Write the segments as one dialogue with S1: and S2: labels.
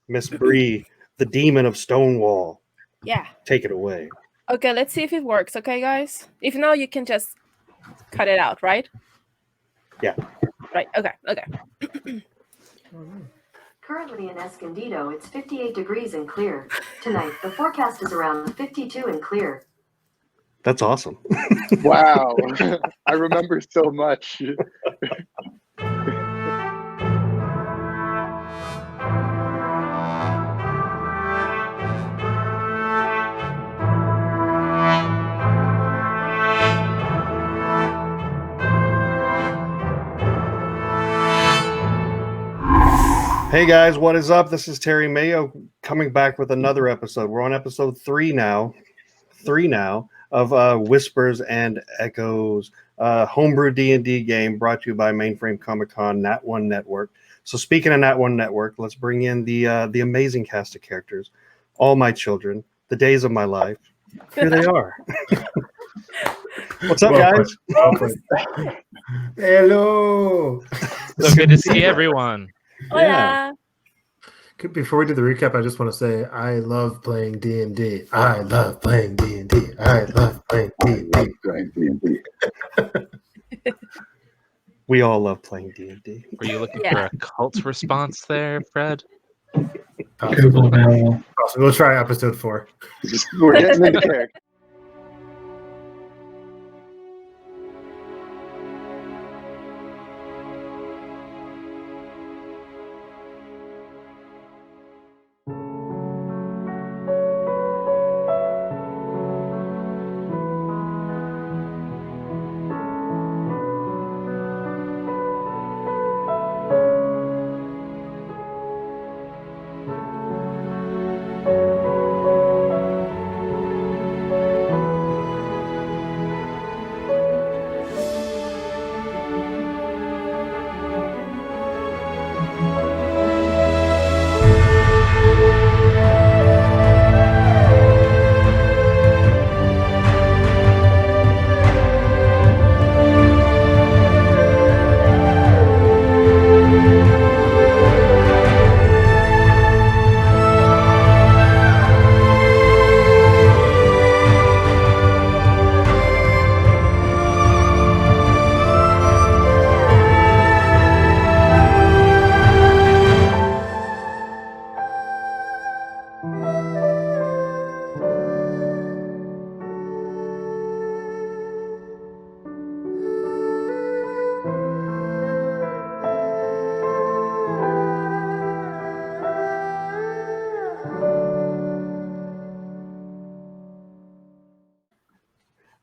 S1: Miss Bree, the demon of Stonewall.
S2: Yeah.
S1: Take it away.
S2: Okay, let's see if it works, okay, guys? If not, you can just cut it out, right?
S1: Yeah.
S2: Right, okay.
S3: Currently in Escondido, it's 58 degrees and clear. Tonight, the forecast is around 52 and clear.
S1: That's awesome.
S4: Wow. I remember so much.
S1: Hey guys, what is up? This is Terry Mayo coming back with another episode. We're on episode 3 now of Whispers and Echoes, homebrew D&D game brought to you by Mainframe Comic-Con, Nat One Network. So speaking of Nat One Network, let's bring in the amazing cast of characters, all my children, the days of my life. Here they are. What's up, guys?
S5: Hello.
S6: So good to see everyone.
S2: Hola.
S1: Yeah.
S5: Before we do the recap, I just want to say I love playing D&D. I love playing D&D. I love playing D&D.
S1: We all love playing D&D.
S6: Were you looking for a cult response there, Fred?
S5: Awesome. We'll try episode 4.
S4: We're getting into character.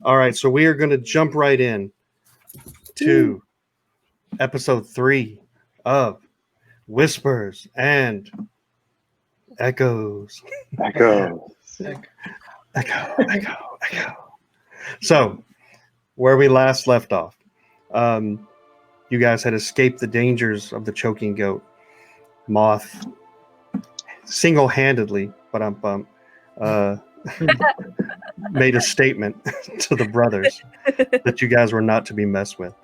S1: All right, so we are going to jump right in to episode 3 of Whispers and Echoes.
S4: Echo.
S1: Echo. So, where we last left off, you guys had escaped the dangers of the choking goat. Moth single-handedly, made a statement to the brothers that you guys were not to be messed with.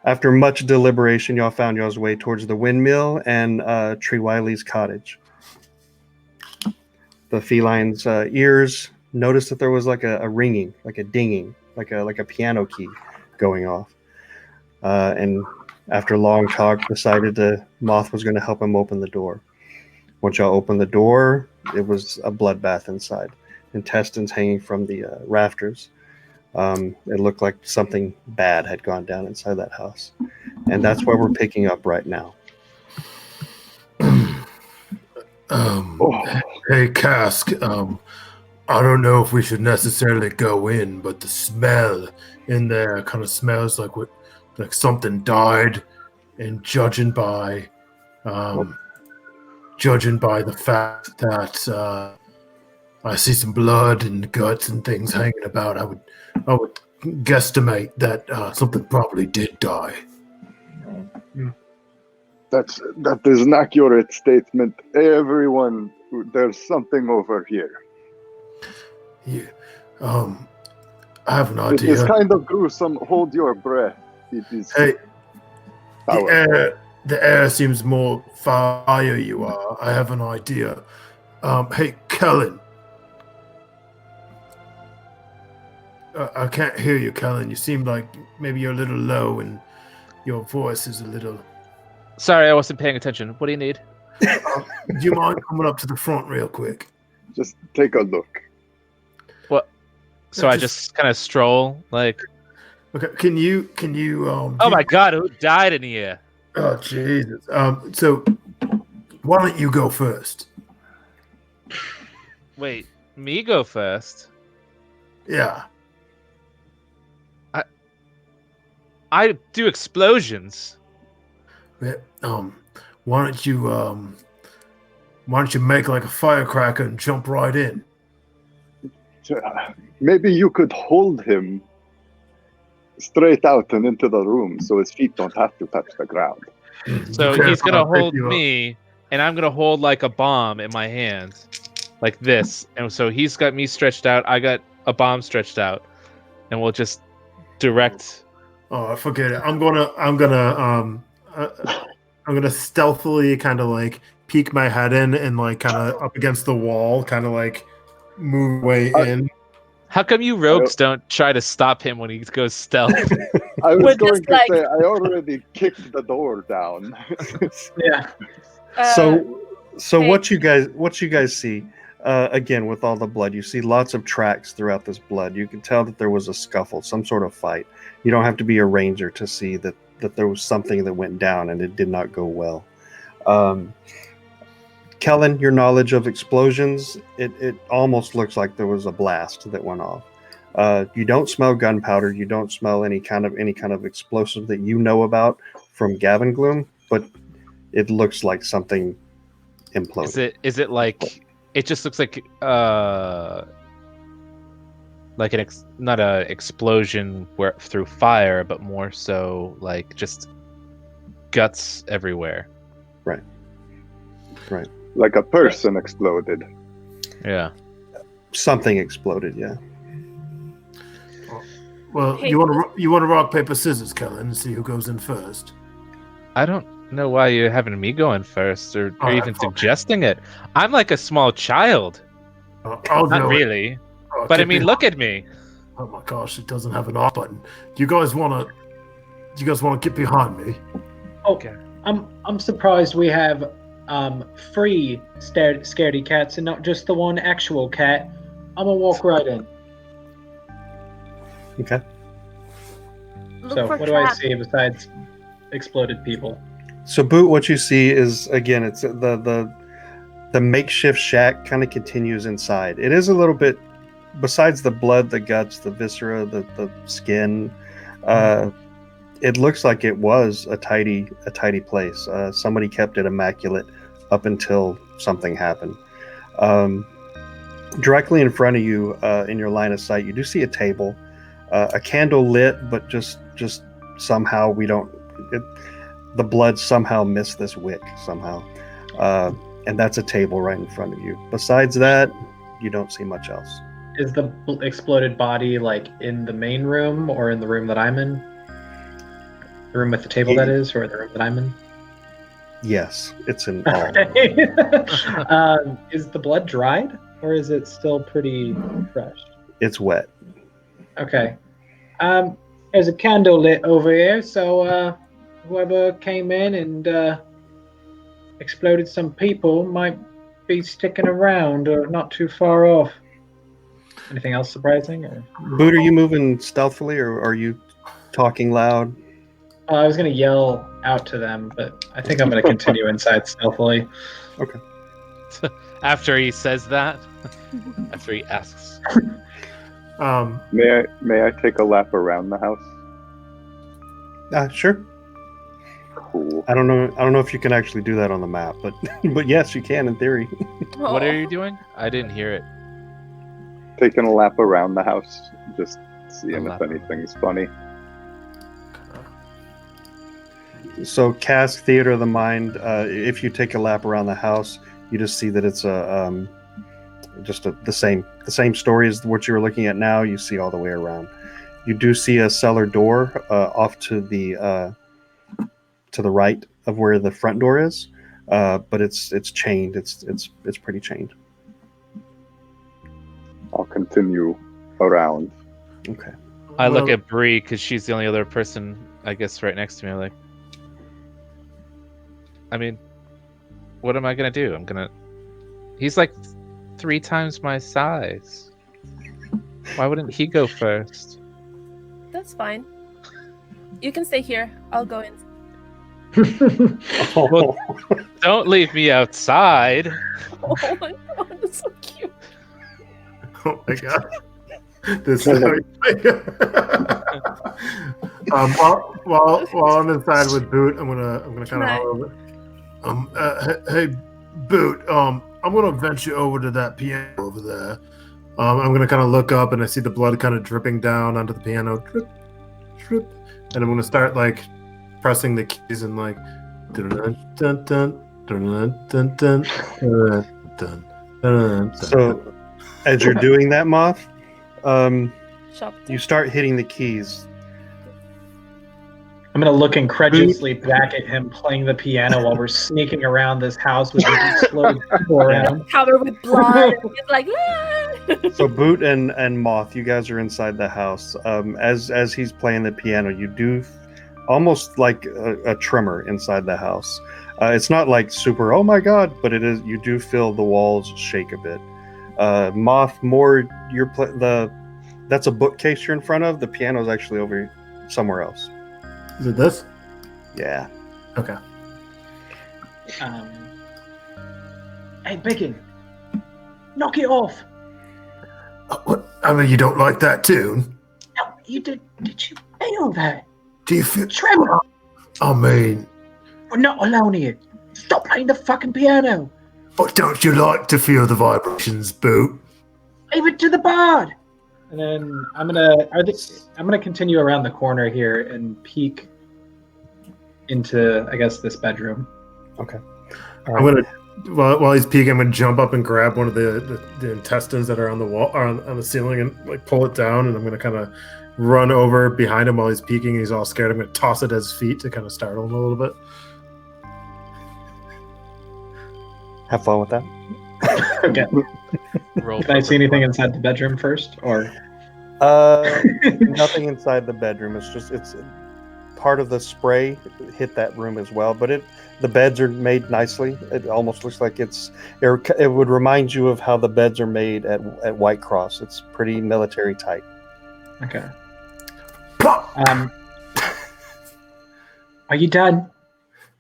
S1: After much deliberation, y'all found y'all's way towards the windmill and Tree Wiley's cottage. The feline's ears noticed that there was like a ringing, like a dinging, like a piano key going off. And after long talk, decided Moth was going to help him open the door. Once y'all opened the door, it was a bloodbath inside. Intestines hanging from the rafters. It looked like something bad had gone down inside that house. And that's where we're picking up right now.
S5: Hey, Cask. I don't know if we should necessarily go in, but the smell in there kind of smells like something died. And judging by the fact that I see some blood and guts and things hanging about, I would guesstimate that something probably did die.
S4: That is an accurate statement. Everyone, there's something over here.
S5: Yeah. I have an idea.
S4: It is kind of gruesome. Hold your breath. It is.
S5: Hey, the air seems more fire you are. I have an idea. Hey, Kellen. I can't hear you, Kellen. You seem like maybe you're a little low and your voice is a little...
S6: Sorry, I wasn't paying attention. What do you need?
S5: Do you mind coming up to the front real quick?
S4: Just take a look.
S6: What? So I just kind of stroll, like...
S5: Okay, can you
S6: Oh my god, who died in here?
S5: Oh Jesus. So why don't you go first?
S6: Wait, me go first?
S5: Yeah.
S6: I do explosions.
S5: Yeah, why don't you make like a firecracker and jump right in?
S4: Maybe you could hold him straight out and into the room so his feet don't have to touch the ground.
S6: So
S5: Okay,
S6: he's gonna
S5: I'll pick
S6: hold
S5: you up.
S6: me, and I'm gonna hold like a bomb in my hand, like this. And so he's got me stretched out. I got a bomb stretched out, and we'll just direct.
S5: Oh, forget it. I'm gonna stealthily kind of like peek my head in and like kind of up against the wall, kind of like move way in.
S6: How come you rogues don't try to stop him when he goes stealth?
S4: I was
S2: We're
S4: going
S2: just
S4: to
S2: like-
S4: say, I already kicked the door down.
S7: Yeah.
S1: So
S2: hey.
S1: what you guys see, again with all the blood, you see lots of tracks throughout this blood. You can tell that there was a scuffle, some sort of fight. You don't have to be a ranger to see that there was something that went down and it did not go well. Kellen, your knowledge of explosions, it almost looks like there was a blast that went off. You don't smell gunpowder. You don't smell any kind of explosive that you know about from Gavin Gloom, but it looks like something imploded.
S6: Is it like it just looks like not a explosion where through fire, but more so like just guts everywhere.
S1: Right.
S4: Like a person exploded.
S6: Yeah.
S1: Something exploded. Yeah.
S5: Well,
S2: Hey.
S5: you want to rock paper scissors, Kellen, and see who goes in first.
S6: I don't know why you're having me going first or
S5: Alright,
S6: even
S5: fine.
S6: suggesting it. I'm like a small child.
S5: I'll
S6: Not
S5: do it.
S6: really.
S5: Oh,
S6: But I
S5: get
S6: mean,
S5: behind-
S6: look at me.
S5: Oh my gosh, it doesn't have an off button. Do you guys want to get behind me?
S7: Oh,
S6: Okay.
S7: I'm surprised we have 3 scaredy cats and not just the one actual cat. I'm gonna walk right in.
S1: Okay.
S2: Look
S7: So
S2: for
S7: what do I
S2: traps.
S7: see besides exploded people?
S1: So, Boot, what you see is again, it's the makeshift shack kind of continues inside. It is a little bit, besides the blood, the guts, the viscera, the skin. It looks like it was a tidy place. Somebody kept it immaculate up until something happened. Directly in front of you, in your line of sight, you do see a table, a candle lit, but just somehow the blood somehow missed this wick somehow, and that's a table right in front of you. Besides that, you don't see much else.
S7: Is the exploded body like in the main room or in the room that I'm in? The room with the table, that is, or the room that I'm in?
S1: Yes, it's in all.
S7: Is the blood dried or is it still pretty fresh?
S1: It's wet.
S7: Okay. There's a candle lit over here, so whoever came in and exploded some people might be sticking around or not too far off. Anything else surprising? Or?
S1: Boot, are you moving stealthily or are you talking loud?
S7: I was going to yell out to them, but I think I'm going to continue inside stealthily.
S1: Okay.
S6: After he says that, after he asks.
S4: May I take a lap around the house?
S1: Sure.
S4: Cool.
S1: I don't know if you can actually do that on the map, but but yes, you can in theory.
S6: What are you doing? I didn't hear it.
S4: Taking a lap around the house, just seeing if
S6: lap.
S4: anything's funny.
S1: So, cast Theater of the Mind. If you take a lap around the house, you just see that it's the same story as what you were looking at now. You see all the way around. You do see a cellar door off to the right, of where the front door is, but it's chained. It's pretty chained.
S4: I'll continue around.
S1: Okay.
S6: I look at Bree because she's the only other person, I guess, right next to me. Like, I mean, what am I gonna do? He's like 3 times my size. Why wouldn't he go first?
S2: That's fine. You can stay here. I'll go in.
S6: Well, don't leave me outside.
S2: Oh my god, that's so cute.
S5: Oh my god. This is how you play. While I'm inside with Boot, I'm gonna kind of holler over. Hey, Boot. I'm gonna venture over to that piano over there. I'm gonna kind of look up, and I see the blood kind of dripping down onto the piano, drip, drip, and I'm gonna start like pressing the keys and like dun dun dun dun dun dun dun dun dun dun.
S1: So, as you're doing that, Moth,
S2: Shop.
S1: you start hitting the keys.
S7: I'm gonna look incredulously back at him playing the piano while we're sneaking around this house with these exploded people around.
S2: Covered with blood. It's like, ah!
S1: So Boot and Moth, you guys are inside the house. As he's playing the piano, you do almost like a tremor inside the house. It's not like super, oh my god, but it is. You do feel the walls shake a bit. Moth, more that's a bookcase you're in front of. The piano's actually over somewhere else.
S5: Is it this?
S1: Yeah.
S5: Okay.
S7: Hey, Biggin, knock it off.
S5: What? I mean, you don't like that tune?
S7: No, you did. Did you feel that?
S5: Do you feel
S7: Tremor.
S5: I mean,
S7: We're not alone here. Stop playing the fucking piano.
S5: but don't you like to feel the vibrations, Boot?
S7: Leave it to the bard. And then I'm gonna continue around the corner here and peek into, I guess, this bedroom.
S1: Okay.
S5: I'm gonna while he's peeking, I'm gonna jump up and grab one of the intestines that are on the wall or on the ceiling and like pull it down, and I'm gonna kind of run over behind him while he's peeking. He's all scared. I'm gonna toss it at his feet to kind of startle him a little bit.
S1: Have fun with that.
S7: Okay.
S6: Roll
S7: Can I see anything inside the bedroom first, or?
S1: Nothing inside the bedroom. It's part of the spray hit that room as well. But the beds are made nicely. It almost looks like it would remind you of how the beds are made at White Cross. It's pretty military type.
S7: Okay. Are you done?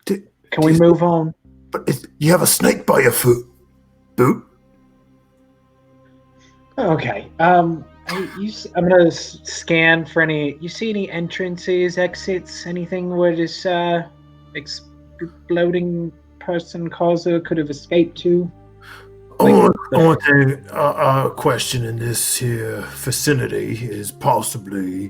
S7: Can we move on?
S5: But you have a snake by your foot, Boot.
S7: Okay. I'm gonna scan for any. You see any entrances, exits, anything where this exploding person causer could have escaped to?
S5: Only thing question in this here vicinity is possibly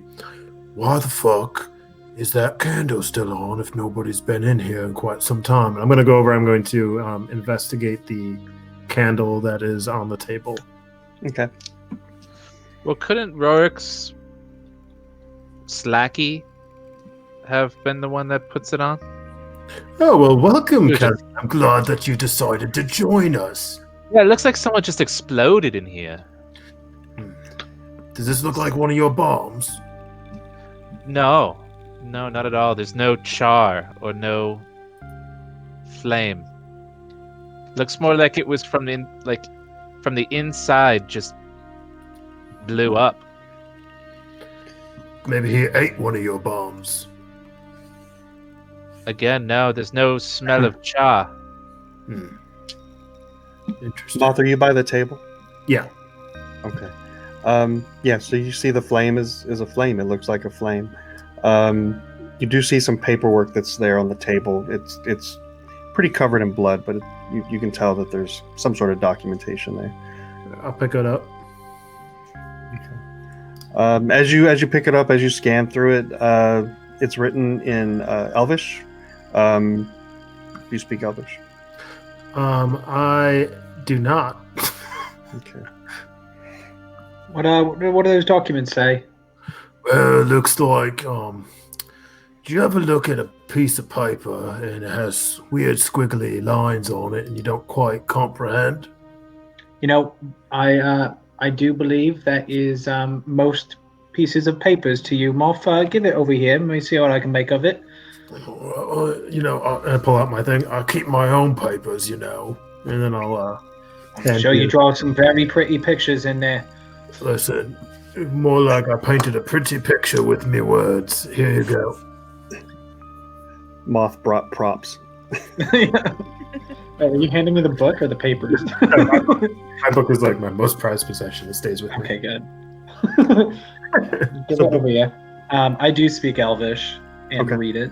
S5: why the fuck is that candle still on if nobody's been in here in quite some time? I'm going to go over. I'm going to investigate the candle that is on the table.
S1: Okay.
S6: Well, couldn't Rorik's Slacky have been the one that puts it on?
S5: Oh, well, welcome, Captain. I'm glad that you decided to join us.
S6: Yeah, it looks like someone just exploded in here.
S5: Does this look like one of your bombs?
S6: No, not at all. There's no char or no flame. Looks more like it was from the inside, just blew up.
S5: Maybe he ate one of your bombs.
S6: Again, no, there's no smell of char.
S5: Interesting.
S1: Moth, are you by the table?
S5: Yeah.
S1: Okay. Yeah, so you see the flame is a flame. It looks like a flame. You do see some paperwork that's there on the table. It's pretty covered in blood, but you can tell that there's some sort of documentation there.
S5: I'll pick it up.
S1: Okay. As you pick it up, as you scan through it, it's written in Elvish. Do you speak Elvish?
S5: I do not.
S1: Okay.
S7: What do those documents say?
S5: Well, it looks like do you ever look at a piece of paper and it has weird squiggly lines on it and you don't quite comprehend?
S7: You know, I do believe that is most pieces of papers to you, Moff. Give it over here. Let me see what I can make of it.
S5: I pull out my thing. I'll keep my own papers, and then I'll.
S7: I'm sure you draw some very pretty pictures in there.
S5: Listen, more like I painted a pretty picture with me words. Here you go.
S1: Moth brought props.
S7: Are you handing me the book or the papers?
S5: My book is like my most prized possession. It stays with me.
S7: Okay, good. Give it over here. I do speak Elvish and read it,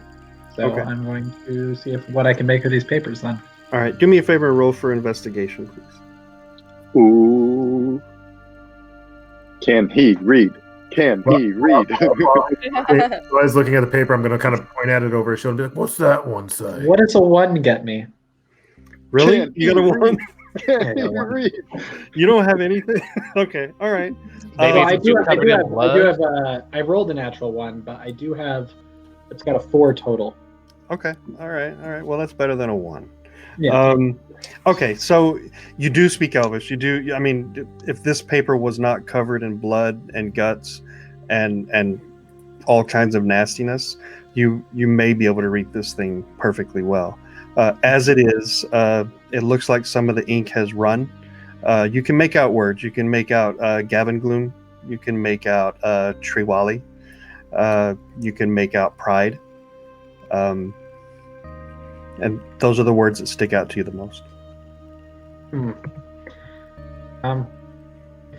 S7: so I'm going to see what I can make of these papers then.
S1: All right, do me a favor and roll for investigation, please.
S4: Ooh. Can he read? Can he read?
S5: I was looking at the paper. I'm going to kind of point at it over his shoulder and be like, what's that one say?
S7: What does a 1 get me?
S1: Really?
S4: Can
S1: You got a 1?
S4: Can he read?
S1: You don't have anything? Okay, all right.
S6: Maybe
S7: I
S6: it's
S7: do
S6: covered in
S7: have I rolled a natural 1, but I do have, it's got a 4 total.
S1: Okay, all right. Well, that's better than a 1.
S7: Yeah.
S1: Okay, so you do speak Elvish. You do. I mean, if this paper was not covered in blood and guts and all kinds of nastiness, you may be able to read this thing perfectly well. As it is, it looks like some of the ink has run. You can make out words. You can make out Gavin Gloom. You can make out Triwali. You can make out Pride. And those are the words that stick out to you the most.
S7: If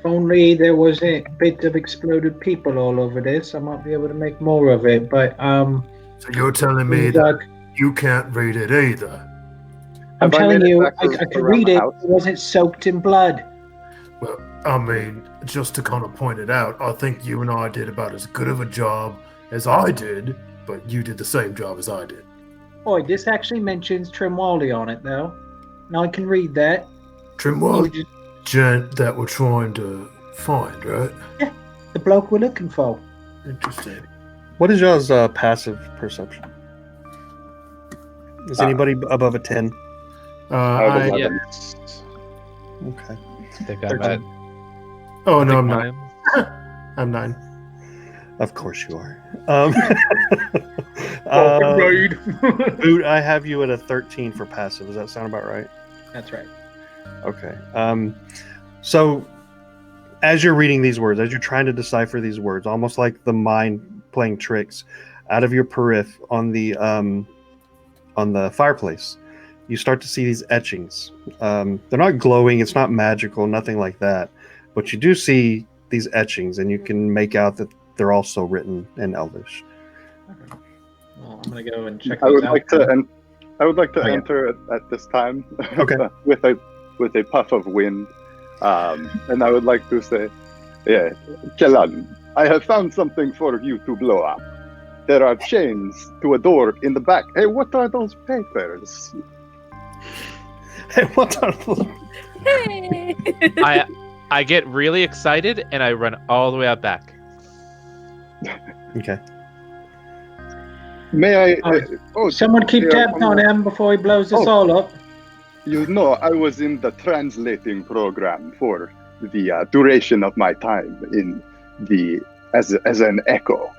S7: only there was a bit of exploded people all over this, I might be able to make more of it. But
S5: so you're telling me that you can't read it either?
S7: I'm telling you, I could read it. It wasn't soaked in blood.
S5: Well, I mean, just to kind of point it out, I think you and I did about as good of a job as I did, but you did the same job as I did.
S7: Boy, this actually mentions Trimwali on it, though. Now I can read that.
S5: Trimwali, gent that we're trying to find, right?
S7: Yeah, the bloke we're looking for.
S5: Interesting.
S1: What is y'all's passive perception? Is anybody above a 10?
S6: Yes.
S1: Okay.
S6: I think I'm at.
S5: Oh, no, I'm 9. I'm 9.
S1: Of course you are.
S7: Right.
S1: Boot, I have you at a 13 for passive. Does that sound about right?
S7: That's right.
S1: Okay. So as you're reading these words, as you're trying to decipher these words, almost like the mind playing tricks, out of your periph on the fireplace, you start to see these etchings. They're not glowing. It's not magical, nothing like that. But you do see these etchings, and you can make out that they're also written in Elvish.
S7: Okay. Well, I'm gonna go and check.
S4: I would like to enter at this time.
S1: Okay.
S4: with a puff of wind, and I would like to say, yeah, Kellan, I have found something for you to blow up. There are chains to a door in the back. Hey, what are those papers?
S1: Hey, what are those?
S2: Hey.
S6: I get really excited and I run all the way out back.
S1: Okay.
S4: May I?
S7: Someone keep tabs on him before he blows us all up.
S4: You know, I was in the translating program for the duration of my time in the as an echo,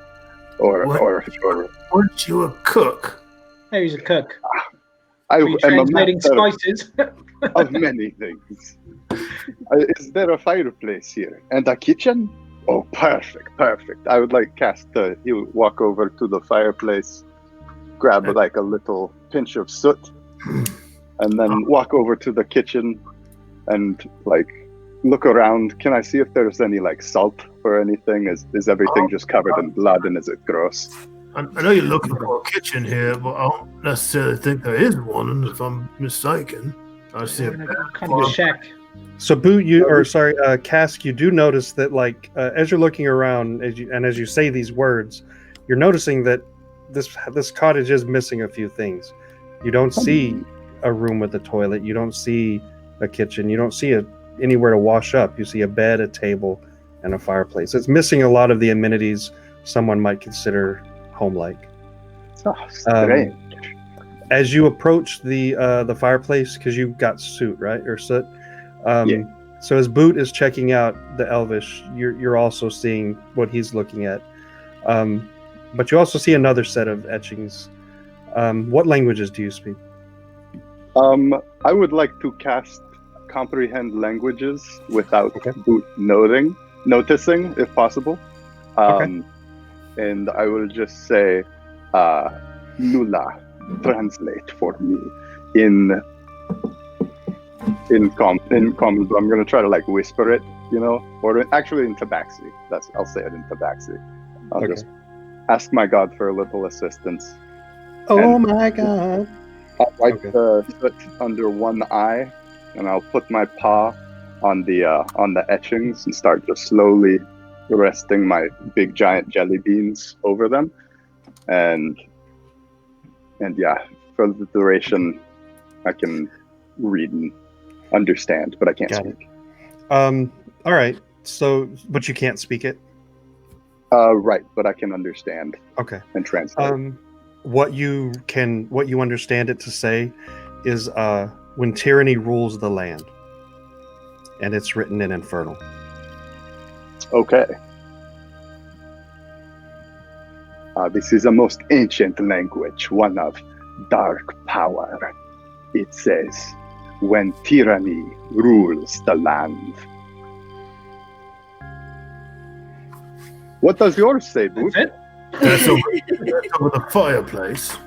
S4: or
S5: weren't you a cook?
S7: Hey, he's a cook.
S4: I am a
S7: translating
S4: master
S7: spices.
S4: of many things. Is there a fireplace here and a kitchen? Oh, perfect. I would like he'll walk over to the fireplace, grab like a little pinch of soot, and then walk over to the kitchen and like look around. Can I see if there's any like salt or anything? Is everything just covered in blood and is it gross?
S5: I know you're looking for a kitchen here, but I don't necessarily think there is one, if I'm mistaken. I see a
S7: kind of a shack.
S1: So Cask, you do notice that as you're looking around as you say these words, you're noticing that this cottage is missing a few things. You don't see a room with a toilet. You don't see a kitchen. You don't see anywhere to wash up. You see a bed, a table, and a fireplace. It's missing a lot of the amenities someone might consider home-like.
S4: So strange.
S1: As you approach the fireplace, because you've got soot, right, or soot.
S4: Yeah.
S1: So as Boot is checking out the Elvish, you're also seeing what he's looking at. But you also see another set of etchings. What languages do you speak?
S4: I would like to cast comprehend languages without
S1: Okay.
S4: Boot noticing, if possible.
S1: Okay.
S4: And I will just say, Nula, translate for me in common. But I'm gonna try to like whisper it, or actually in Tabaxi. I'll say it in Tabaxi. I'll
S1: Okay.
S4: just ask my god for a little assistance.
S1: Oh
S4: And
S1: my god.
S4: I'll wipe
S1: Okay.
S4: the soot under one eye, and I'll put my paw on the etchings and start just slowly resting my big giant jelly beans over them, and yeah, for the duration, I can read and understand, but I can't
S1: Got it.
S4: speak.
S1: All right. So, but you can't speak it.
S4: Right, but I can understand
S1: Okay.
S4: and translate.
S1: What you understand it to say is when tyranny rules the land, and it's written in Infernal.
S4: Okay. This is a most ancient language, one of dark power. It says, when tyranny rules the land. What does yours say, Boot?
S7: That's it.
S5: That's over the fireplace.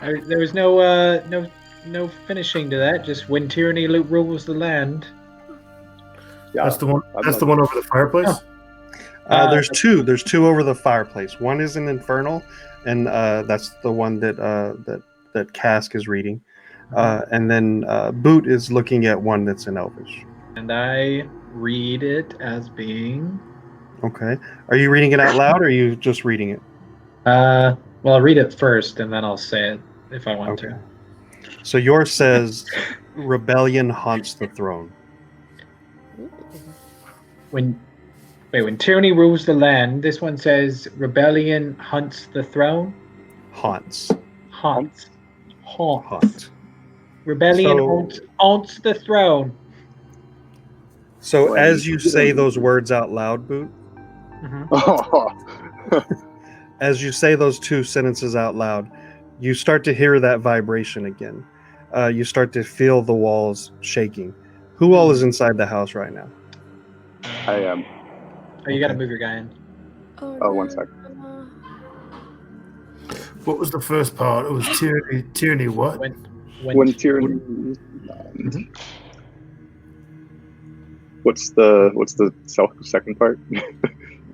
S7: There was no finishing to that. Just when tyranny rules the land.
S4: Yeah,
S5: That's the one.
S4: I'm
S5: That's
S4: not-
S5: the one over the fireplace.
S1: There's two. There's two over the fireplace. One is in Infernal, and that's the one that Cask is reading. And then Boot is looking at one that's in Elvish.
S7: And I read it as being.
S1: Okay. Are you reading it out loud, or are you just reading it?
S7: Well, I'll read it first, and then I'll say it if I want
S1: Okay. So yours says, "Rebellion haunts the throne."
S2: Ooh.
S7: When tyranny rules the land, this one says rebellion hunts the throne.
S1: Haunts.
S7: Haunts.
S1: Haunt.
S7: Rebellion
S1: So-
S7: haunts the throne.
S1: So
S4: Well,
S1: as you say those words out loud, Boot, as you say those two sentences out loud, you start to hear that vibration again. You start to feel the walls shaking. Who all is inside the house right now?
S4: I am.
S7: Oh, you gotta
S1: Okay.
S7: move your guy in.
S4: Oh, one sec.
S5: What was the first part? It was tyranny. Tyranny. What?
S4: When tyranny rules the land. What's the second part?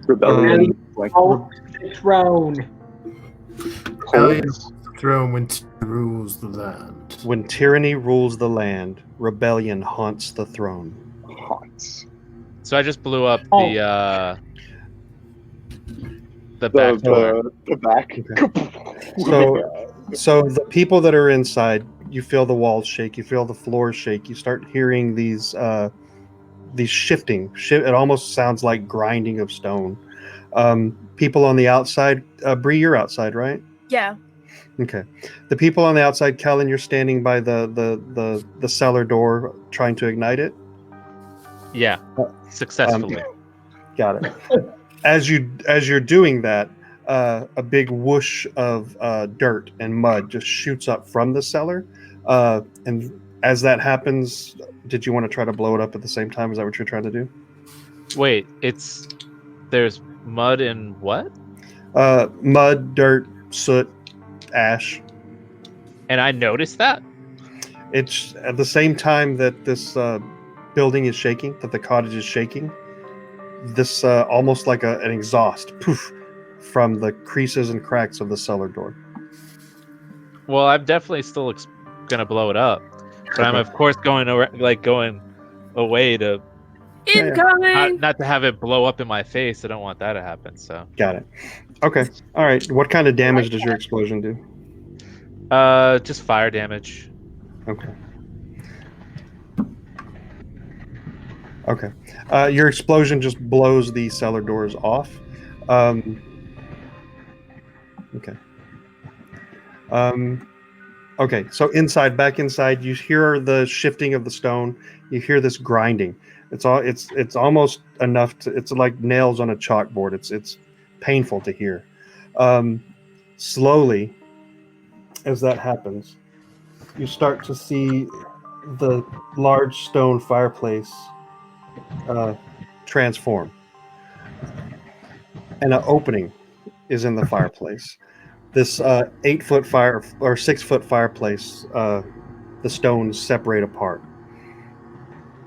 S4: Rebellion. Like
S7: Haunts the throne.
S4: holds.
S5: Throne when tyranny rules the land.
S1: When tyranny rules the land, rebellion haunts the throne.
S4: Haunts.
S6: So I just blew up
S7: Oh.
S6: the back door.
S4: The back.
S1: So the people that are inside, you feel the walls shake, you feel the floors shake, you start hearing these shifting. It almost sounds like grinding of stone. People on the outside, Bree, you're outside, right?
S2: Yeah.
S1: Okay. The people on the outside, Kellen, you're standing by the cellar door trying to ignite it.
S6: Yeah, successfully.
S1: Got it. As you're doing that, a big whoosh of dirt and mud just shoots up from the cellar, and as that happens, did you want to try to blow it up at the same time? Is that what you're trying to do?
S6: Wait, there's mud and what?
S1: Mud, dirt, soot, ash.
S6: And I noticed that?
S1: It's at the same time that this building is shaking, that the cottage is shaking. This almost like an exhaust, poof, from the creases and cracks of the cellar door.
S6: Well, I'm definitely still gonna blow it up, but I'm of course going away to
S2: Incoming.
S6: not to have it blow up in my face. I don't want that to happen. So
S1: Got it. Okay. All right. What kind of damage does your explosion do?
S6: just fire damage.
S1: Okay. Okay. Your explosion just blows the cellar doors off. Okay. Okay, so back inside, you hear the shifting of the stone. You hear this grinding. It's almost enough to. It's like nails on a chalkboard. It's painful to hear. Slowly, as that happens, you start to see the large stone fireplace transform, and an opening is in the fireplace. This 8-foot fire or 6-foot fireplace, the stones separate apart,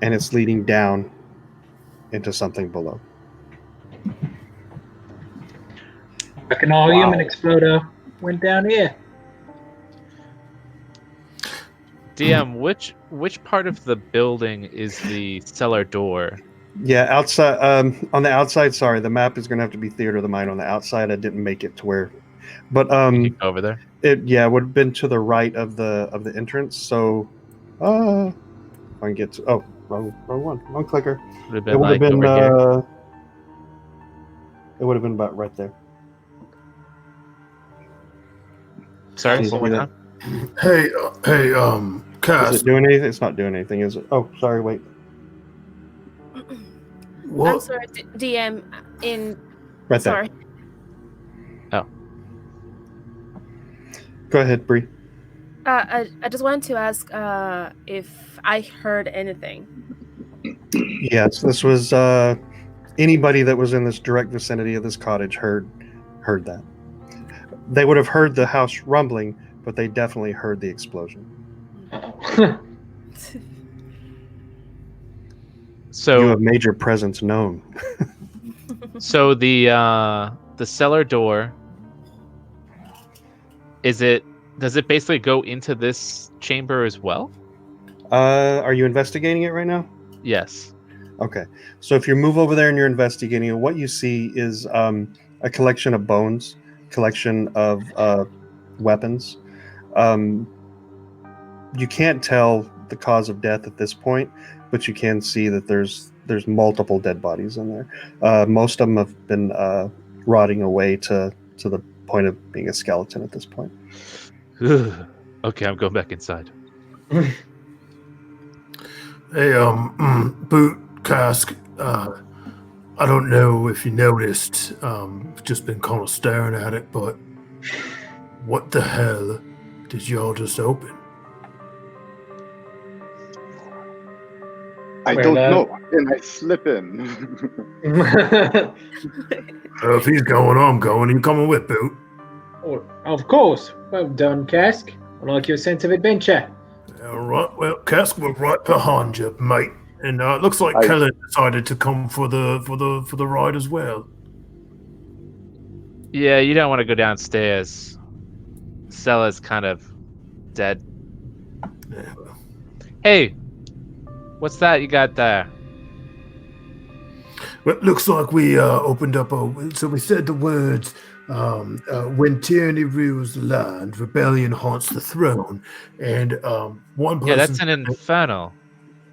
S1: and it's leading down into something below.
S7: Reckon our human exploder went down here.
S6: DM, which part of the building is the cellar door?
S1: Yeah, outside. On the outside, sorry, the map is going to have to be Theater of the Mind. On the outside, I didn't make it to where, but
S6: Can you go over there?
S1: it would have been to the right of the entrance. So, if I can get to wrong clicker.
S6: Would have
S1: It
S6: been
S1: would have
S6: like
S1: been
S6: over here.
S1: it would have been about right there.
S6: Sorry,
S1: Can you
S6: one more
S1: see
S6: time.
S5: Hey,
S1: Is
S5: Cass.
S1: it doing anything? It's not doing anything, is it? Oh, sorry. Wait.
S5: What?
S2: I'm sorry, DM.
S1: Right
S2: Sorry.
S1: there. Go ahead, Bree.
S2: I just wanted to ask if I heard anything.
S1: Yes, this was anybody that was in this direct vicinity of this cottage heard that. They would have heard the house rumbling, but they definitely heard the explosion. You have made your presence known.
S6: So the cellar door, does it basically go into this chamber as well?
S1: Are you investigating it right now?
S6: Yes.
S1: Okay. So if you move over there and you're investigating it, what you see is a collection of bones, collection of weapons. You can't tell the cause of death at this point, but you can see that there's multiple dead bodies in there. Most of them have been rotting away to the point of being a skeleton at this point.
S6: Okay, I'm going back inside.
S5: Hey, Boot Cask. I don't know if you noticed. Just been kind of staring at it, but what the hell did y'all just open?
S4: I don't know. And I slip in.
S5: If he's going, I'm going. You coming with, Boot?
S7: Oh, of course. Well done, Cask. I like your sense of adventure.
S5: All right. Well, Cask, we're right behind you, mate. And it looks like Kellen decided to come for the ride as well.
S6: Yeah, you don't want to go downstairs. Cellar's kind of dead.
S5: Yeah, well.
S6: Hey, what's that you got there?
S5: Well, it looks like we opened up so we said the words, when tyranny rules the land, rebellion haunts the throne, and one person...
S6: Yeah, that's an infernal.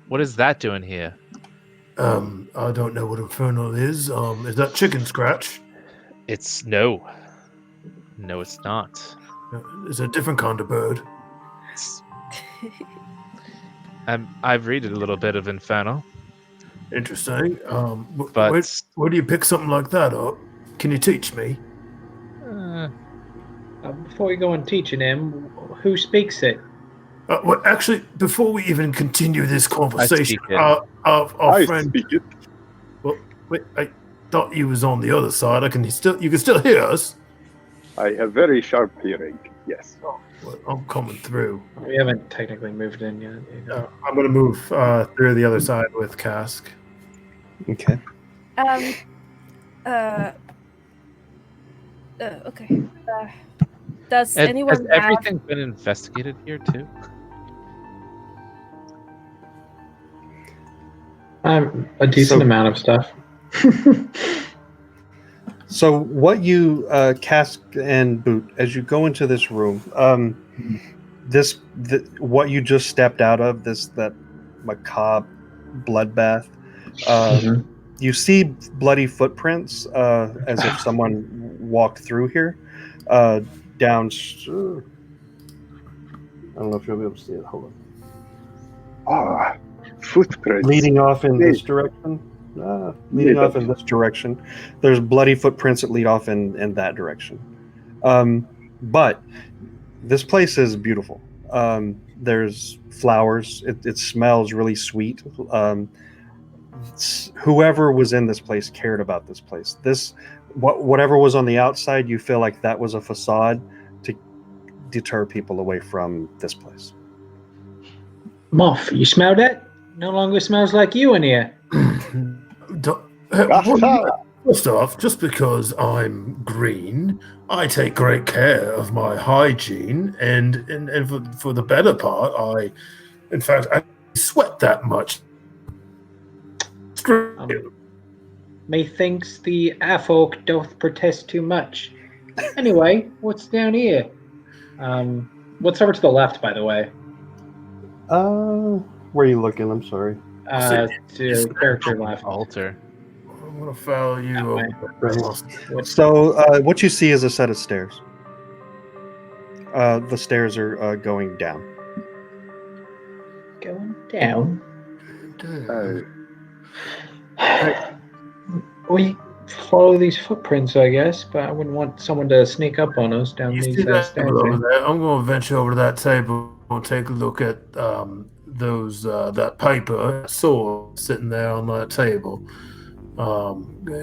S6: What is that doing here?
S5: I don't know what infernal is. Is that chicken scratch?
S6: It's no, it's not.
S5: It's a different kind of bird.
S6: I've read a little bit of infernal.
S5: Interesting.
S6: But
S5: where do you pick something like that up? Can you teach me?
S7: Before you go on teaching him, who speaks it?
S5: Well, actually, before we even continue this conversation,
S4: I
S5: friend.
S4: speak it.
S5: Well, wait, I thought you was on the other side. You can still hear us.
S4: I have very sharp hearing. Yes.
S5: Oh, well, I'm coming through.
S7: We haven't technically moved in yet.
S5: I'm going to move through the other side with Cask.
S1: Okay.
S2: Okay. Does anyone
S6: has
S2: have...
S6: everything been investigated here too?
S7: A decent amount of stuff.
S1: So what you Cask and Boot, as you go into this room, what you just stepped out of, that macabre bloodbath, you see bloody footprints as if someone walked through here, down I don't know if you'll be able to see it. Hold on.
S4: Ah, footprints.
S1: Leading off in
S4: Hey.
S1: this direction. Leading
S4: Yeah,
S1: off in this direction. There's bloody footprints that lead off in that direction. But this place is beautiful. There's flowers. It smells really sweet. Whoever was in this place cared about this place. Whatever was on the outside, you feel like that was a facade to deter people away from this place.
S7: Moth, you smell that? No longer smells like you in here.
S5: First off, just because I'm green, I take great care of my hygiene, and for the better part, I sweat that much.
S7: Methinks the Afolk doth protest too much. Anyway, what's down here? What's over to the left, by the way?
S1: Where are you looking? I'm sorry.
S7: To character left.
S6: Altar.
S5: I'm gonna follow you over.
S1: So what you see is a set of stairs. The stairs are going down.
S7: Going down. We follow these footprints, I guess, but I wouldn't want someone to sneak up on us down
S5: You
S7: these
S5: see that
S7: stairs.
S5: table over there? I'm going to venture over to that table and take a look at that paper sword sitting there on that table.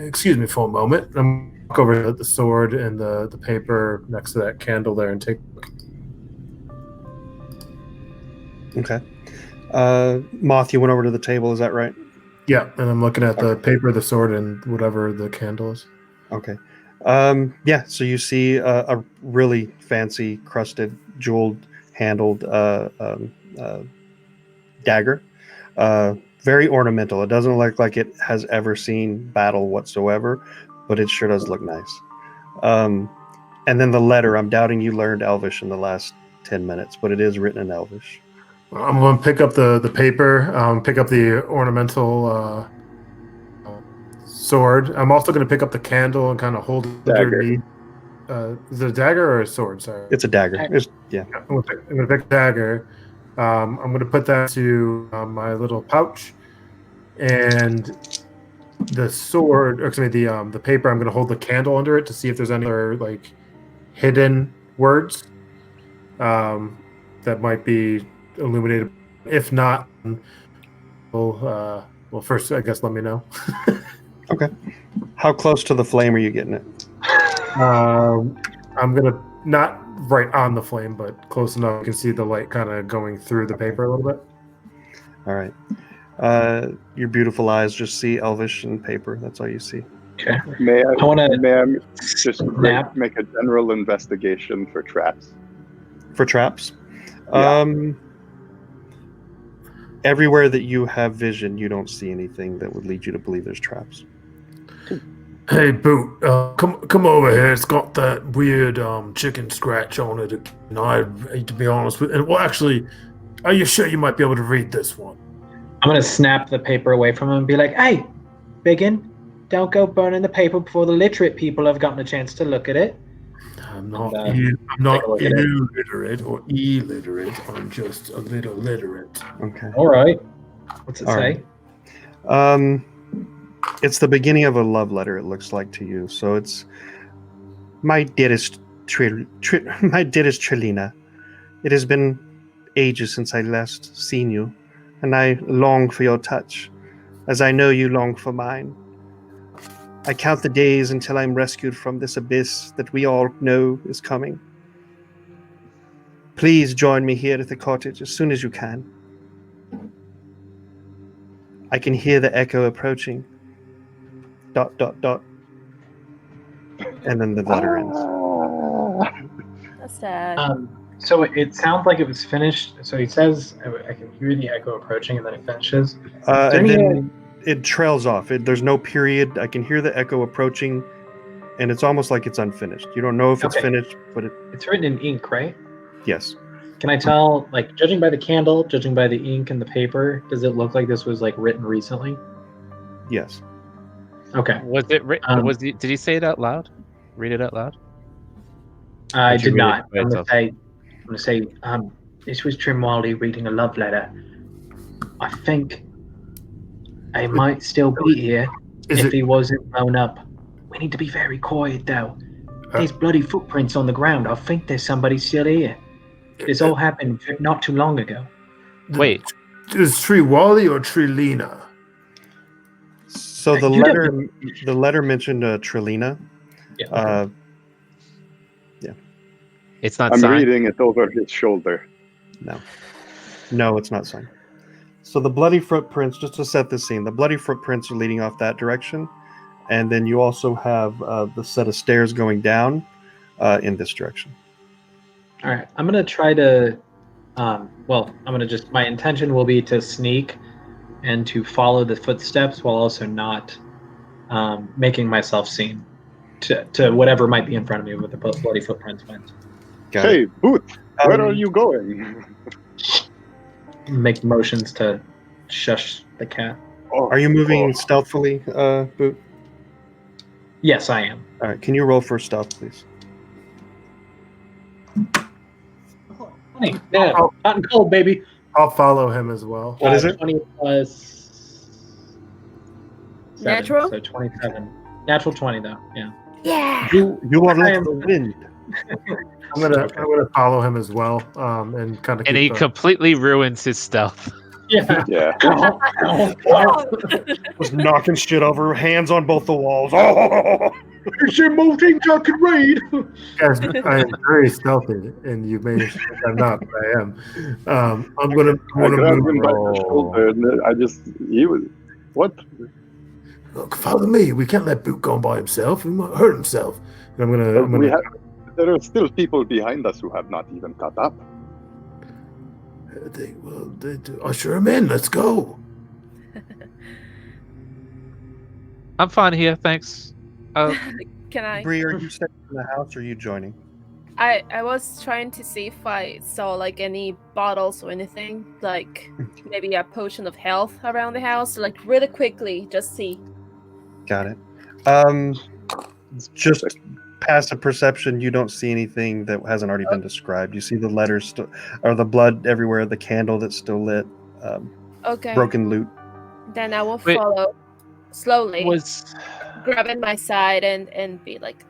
S5: Excuse me for a moment. I'm going to walk over to the sword and the paper next to that candle there and take a look.
S1: Okay. Moth, you went over to the table, is that right?
S5: Yeah, and I'm looking at the paper, the sword, and whatever the candle is.
S1: Okay. Yeah, so you see a really fancy, crusted, jeweled, handled dagger. Very ornamental. It doesn't look like it has ever seen battle whatsoever, but it sure does look nice. And then the letter, I'm doubting you learned Elvish in the last 10 minutes, but it is written in Elvish.
S5: I'm going to pick up the paper, pick up the ornamental sword. I'm also going to pick up the candle and kind of hold it underneath. Is it a dagger or a sword? Sorry.
S1: It's a dagger. Yeah.
S5: I'm going to pick a dagger. I'm going to put that to my little pouch. And the sword, or excuse me, the paper, I'm going to hold the candle under it to see if there's any other hidden words that might be illuminated. If not, well, first, I guess let me know.
S1: Okay. How close to the flame are you getting it?
S5: I'm gonna not right on the flame, but close enough you can see the light kind of going through the paper a little bit.
S1: All right. Your beautiful eyes just see Elvish and paper. That's all you see.
S7: Okay.
S4: May
S7: I want
S4: I just
S7: snap.
S4: make a general investigation for traps?
S1: For traps?
S4: Yeah.
S1: Everywhere that you have vision, you don't see anything that would lead you to believe there's traps.
S5: Hey, Boot, come over here. It's got that weird chicken scratch on it. And I hate to be honest with you. Well, actually, are you sure you might be able to read this one?
S7: I'm going to snap the paper away from him and be like, hey, Biggin, don't go burning the paper before the literate people have gotten a chance to look at it.
S5: I'm not
S7: And,
S5: I'm not
S7: take a look at it.
S5: illiterate or illiterate. I'm just a little literate.
S1: Okay.
S7: All right. What's it
S1: All
S7: say?
S1: right. It's the beginning of a love letter, it looks like to you. So it's, my dearest Trilina, it has been ages since I last seen you, and I long for your touch, as I know you long for mine. I count the days until I'm rescued from this abyss that we all know is coming. Please join me here at the cottage as soon as you can. I can hear the echo approaching. ... And then the letter ends.
S2: That's sad.
S7: So it sounds like it was finished. So he says, I can hear the echo approaching, and then it finishes.
S1: And then it trails off. There's no period. I can hear the echo approaching, and it's almost like it's unfinished. You don't know if it's finished, but
S7: it's written in ink, right?
S1: Yes.
S7: Can I tell, judging by the candle, judging by the ink and the paper, does it look like this was written recently?
S1: Yes.
S7: Okay.
S6: Was it written? Did he say it out loud? Read it out loud?
S7: I did not.
S6: I'm
S7: gonna say, This was Trimwaldi reading a love letter. I think I might still be here if he wasn't blown up. We need to be very quiet, though. There's bloody footprints on the ground. I think there's somebody still here. This all happened not too long ago.
S6: Wait.
S5: Is Tree Wally or Trilina?
S1: So the letter mentioned Trilina.
S7: Yeah.
S6: It's not
S4: I'm
S6: signed.
S4: reading it over his shoulder.
S1: No, it's not signed. So the bloody footprints, just to set the scene, the bloody footprints are leading off that direction, and then you also have the set of stairs going down in this direction.
S7: All right, I'm gonna try to. My intention will be to sneak and to follow the footsteps while also not making myself seen to whatever might be in front of me with the bloody footprints went.
S4: Hey, Boot, where are you going?
S7: Make motions to shush the cat.
S1: Are you moving stealthily, Boot?
S7: Yes, I am.
S1: All right, can you roll for stealth, please?
S7: Yeah, hot and cold, baby.
S5: I'll follow him as well.
S1: What is it?
S7: 20 plus 7,
S2: Natural?
S7: So 27. Natural 20 though. Yeah.
S2: Yeah.
S1: You are like the wind.
S5: I'm gonna follow him as well, and kind of.
S6: And he completely ruins his stealth.
S7: Yeah.
S4: Yeah.
S1: Was knocking shit over, hands on both the walls. Oh!
S7: There's some more things I can read.
S5: Guys, I am very stealthy, and you may think I'm not, but I am. I'm gonna
S4: I grabbed
S5: move.
S4: him by the shoulder, and he was, what?
S5: Look, follow me. We can't let Boot go by himself. He might hurt himself. And
S4: There are still people behind us who have not even caught up.
S5: Usher him in. Let's go.
S6: I'm fine here, thanks.
S2: Can I?
S1: Bree, are you staying in the house or are you joining?
S2: I was trying to see if I saw like any bottles or anything, like maybe a potion of health around the house, like really quickly, just see.
S1: Got it. Just passive perception, you don't see anything that hasn't already been described. You see the letters or the blood everywhere, the candle that's still lit,
S2: Okay.
S1: broken loot.
S2: Then I will
S6: Wait.
S2: follow slowly,
S6: Was
S2: grabbing my side and be like.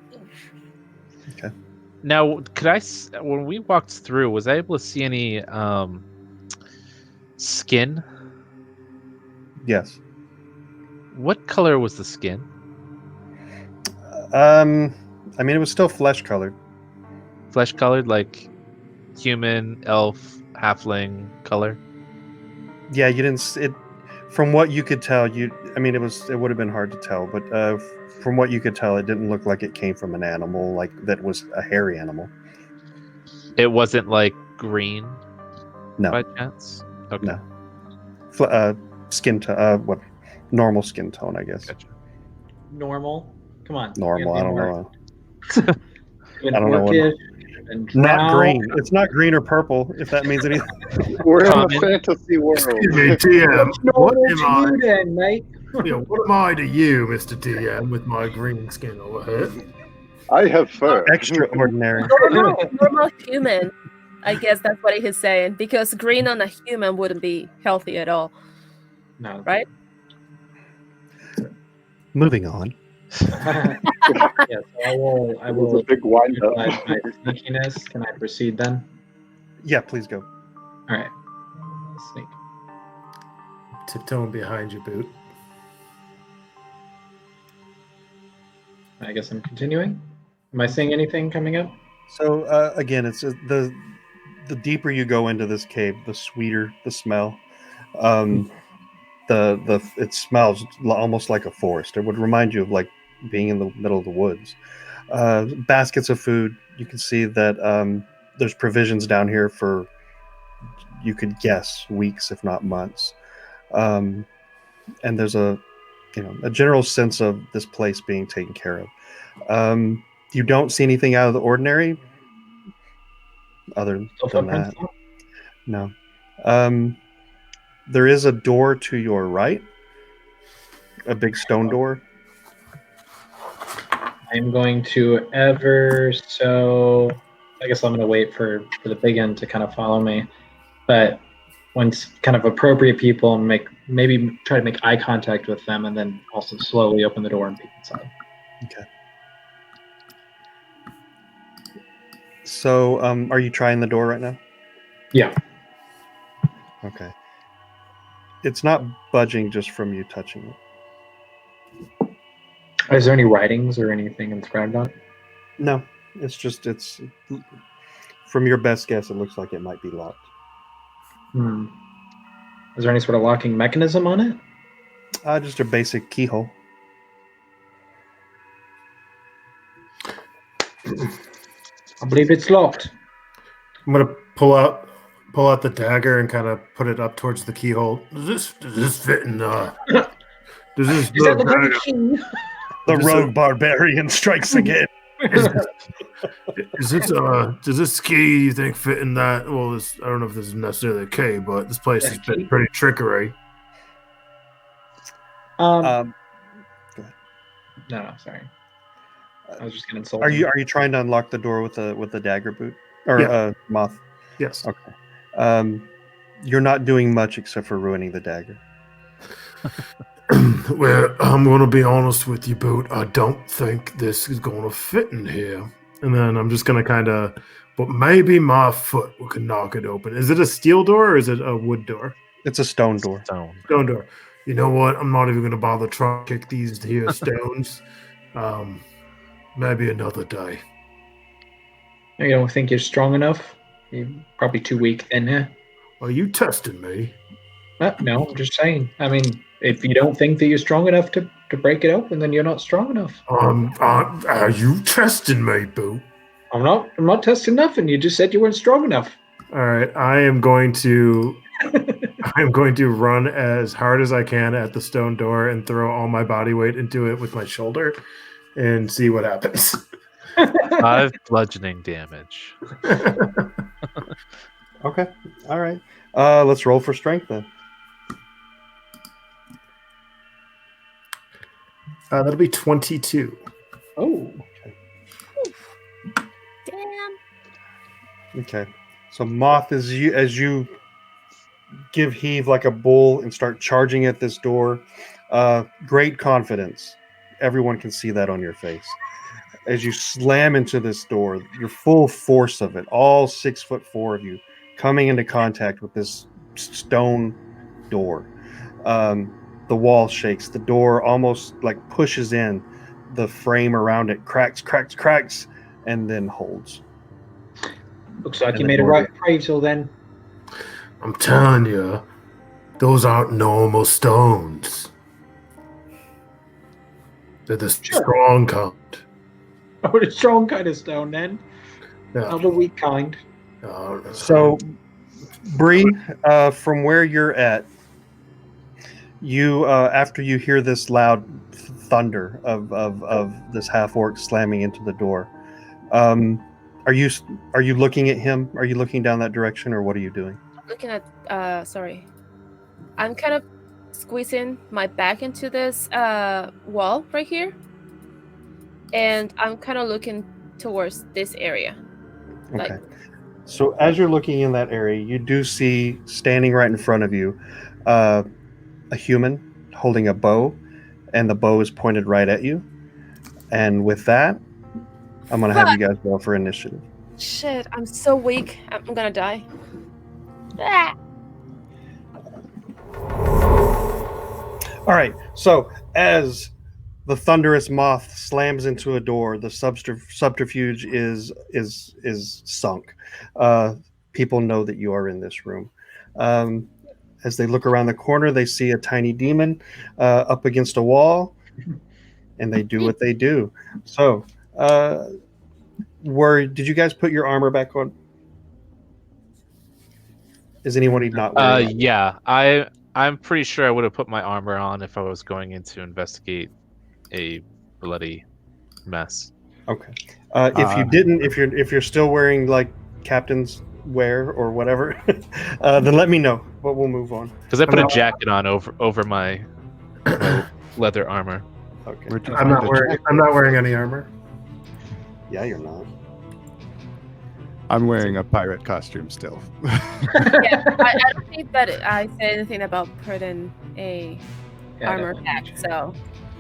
S1: Okay.
S6: now when we walked through, was I able to see any skin?
S1: Yes.
S6: What color was the skin?
S1: I mean, it was still flesh colored.
S6: Flesh colored, like human, elf, halfling color.
S1: Yeah, you didn't. It from what you could tell. I mean, it would have been hard to tell, but from what you could tell, it didn't look like it came from an animal, like that was a hairy animal.
S6: It wasn't like green.
S1: No.
S6: By chance. Okay.
S1: No. Skin tone. What? Normal skin tone, I guess.
S6: Gotcha.
S7: Normal. Come on.
S1: Normal. I don't know.
S7: I don't know.
S1: Not green. It's not green or purple. If that means anything.
S4: We're in a
S6: Common.
S4: fantasy world.
S5: Excuse me, TM. What am I?
S7: You then, mate?
S5: What am I to you, Mr. TM, with my green skin over here?
S4: I have fur.
S1: Extraordinary.
S2: Normal human. I guess that's what he's saying, because green on a human wouldn't be healthy at all.
S7: No.
S2: Right?
S1: Moving on.
S7: Yes, I will.
S4: It was a big wind up.
S7: utilize my sneakiness. Can I proceed then?
S1: Yeah, please go.
S7: All right. Sneak.
S5: Tiptoeing behind you, Boot.
S7: I guess I'm continuing. Am I seeing anything coming up?
S1: So again, it's the deeper you go into this cave, the sweeter the smell. It smells almost like a forest. It would remind you of like being in the middle of the woods. Baskets of food. You can see that there's provisions down here for, you could guess, weeks if not months. And there's a general sense of this place being taken care of. You don't see anything out of the ordinary other than that. No. There is a door to your right, a big stone door.
S7: I'm going to I guess I'm going to wait for the big end to kind of follow me. but once kind of appropriate people and maybe try to make eye contact with them, and then also slowly open the door and peek inside.
S1: Okay. So, are you trying the door right now?
S7: Yeah.
S1: Okay. It's not budging just from you touching it.
S7: Is there any writings or anything inscribed on it?
S1: No, it's from your best guess, it looks like it might be locked.
S7: Is there any sort of locking mechanism on it?
S1: Just a basic keyhole.
S7: I believe it's locked.
S5: I'm gonna pull out the dagger and kind of put it up towards the keyhole. Does this fit in? Does this?
S7: Is that the very key?
S1: The rogue barbarian strikes again.
S5: Is this does this key you think fit in that? Well, I don't know if this is necessarily a key, but this place has been pretty trickery.
S1: Go ahead.
S7: No, sorry. I was just gonna insult.
S1: Are you trying to unlock the door with the dagger boot or moth?
S5: Yes.
S1: Okay. You're not doing much except for ruining the dagger.
S5: Well, I'm going to be honest with you, Boot. I don't think this is going to fit in here. And then I'm just going to but maybe my foot can knock it open. Is it a steel door or is it a wood door?
S1: It's a stone door.
S5: Stone door. You know what? I'm not even going to bother trying to kick these here stones. Maybe another day.
S7: You don't think you're strong enough? You're probably too weak then, huh?
S5: Are you testing me?
S7: No, I'm just saying. I mean, if you don't think that you're strong enough to break it open, then you're not strong enough.
S5: Are you testing me, Boo?
S7: I'm not testing nothing. You just said you weren't strong enough.
S5: All right, I am going to run as hard as I can at the stone door and throw all my body weight into it with my shoulder and see what happens.
S6: 5 bludgeoning damage.
S1: Okay. All right. Let's roll for strength then.
S5: That'll be 22.
S7: Oh.
S2: Damn.
S1: Okay. So Moth, as you give heave like a bull and start charging at this door, great confidence. Everyone can see that on your face. As you slam into this door, your full force of it, all 6'4" of you, coming into contact with this stone door. The wall shakes. The door almost like pushes in. The frame around it cracks, and then holds.
S7: Looks like you made a right appraisal then.
S5: I'm telling you, those aren't normal stones. They're the strong kind.
S7: Oh, the strong kind of stone then.
S5: Yeah.
S7: Not the weak kind.
S1: So, Bree, from where you're at, you after you hear this loud thunder of this half orc slamming into the door, are you looking at him? Are you looking down that direction, or what are you doing?
S2: Looking at sorry. I'm kind of squeezing my back into this wall right here. And I'm kind of looking towards this area.
S1: Okay. So as you're looking in that area, you do see standing right in front of you a human holding a bow, and the bow is pointed right at you. And with that, I'm going to have you guys roll for initiative.
S2: Shit, I'm so weak. I'm going to die. Ah!
S1: All right. So as the thunderous moth slams into a door, the subterfuge is sunk. People know that you are in this room. As they look around the corner, they see a tiny demon up against a wall, and they do what they do. So, did you guys put your armor back on? Is anyone not wearing armor?
S6: Yeah, I'm pretty sure I would have put my armor on if I was going in to investigate a bloody mess.
S1: Okay. If you didn't, if you're still wearing like captain's wear or whatever, then let me know. But we'll move on.
S6: Because I put a jacket on over my leather armor.
S1: Okay.
S5: I'm not wearing any armor.
S1: Yeah, you're not.
S8: I'm wearing a pirate costume still.
S2: I don't think that I said anything about putting a
S7: Yeah, I
S2: armor
S7: don't
S2: pack.
S7: mention
S2: So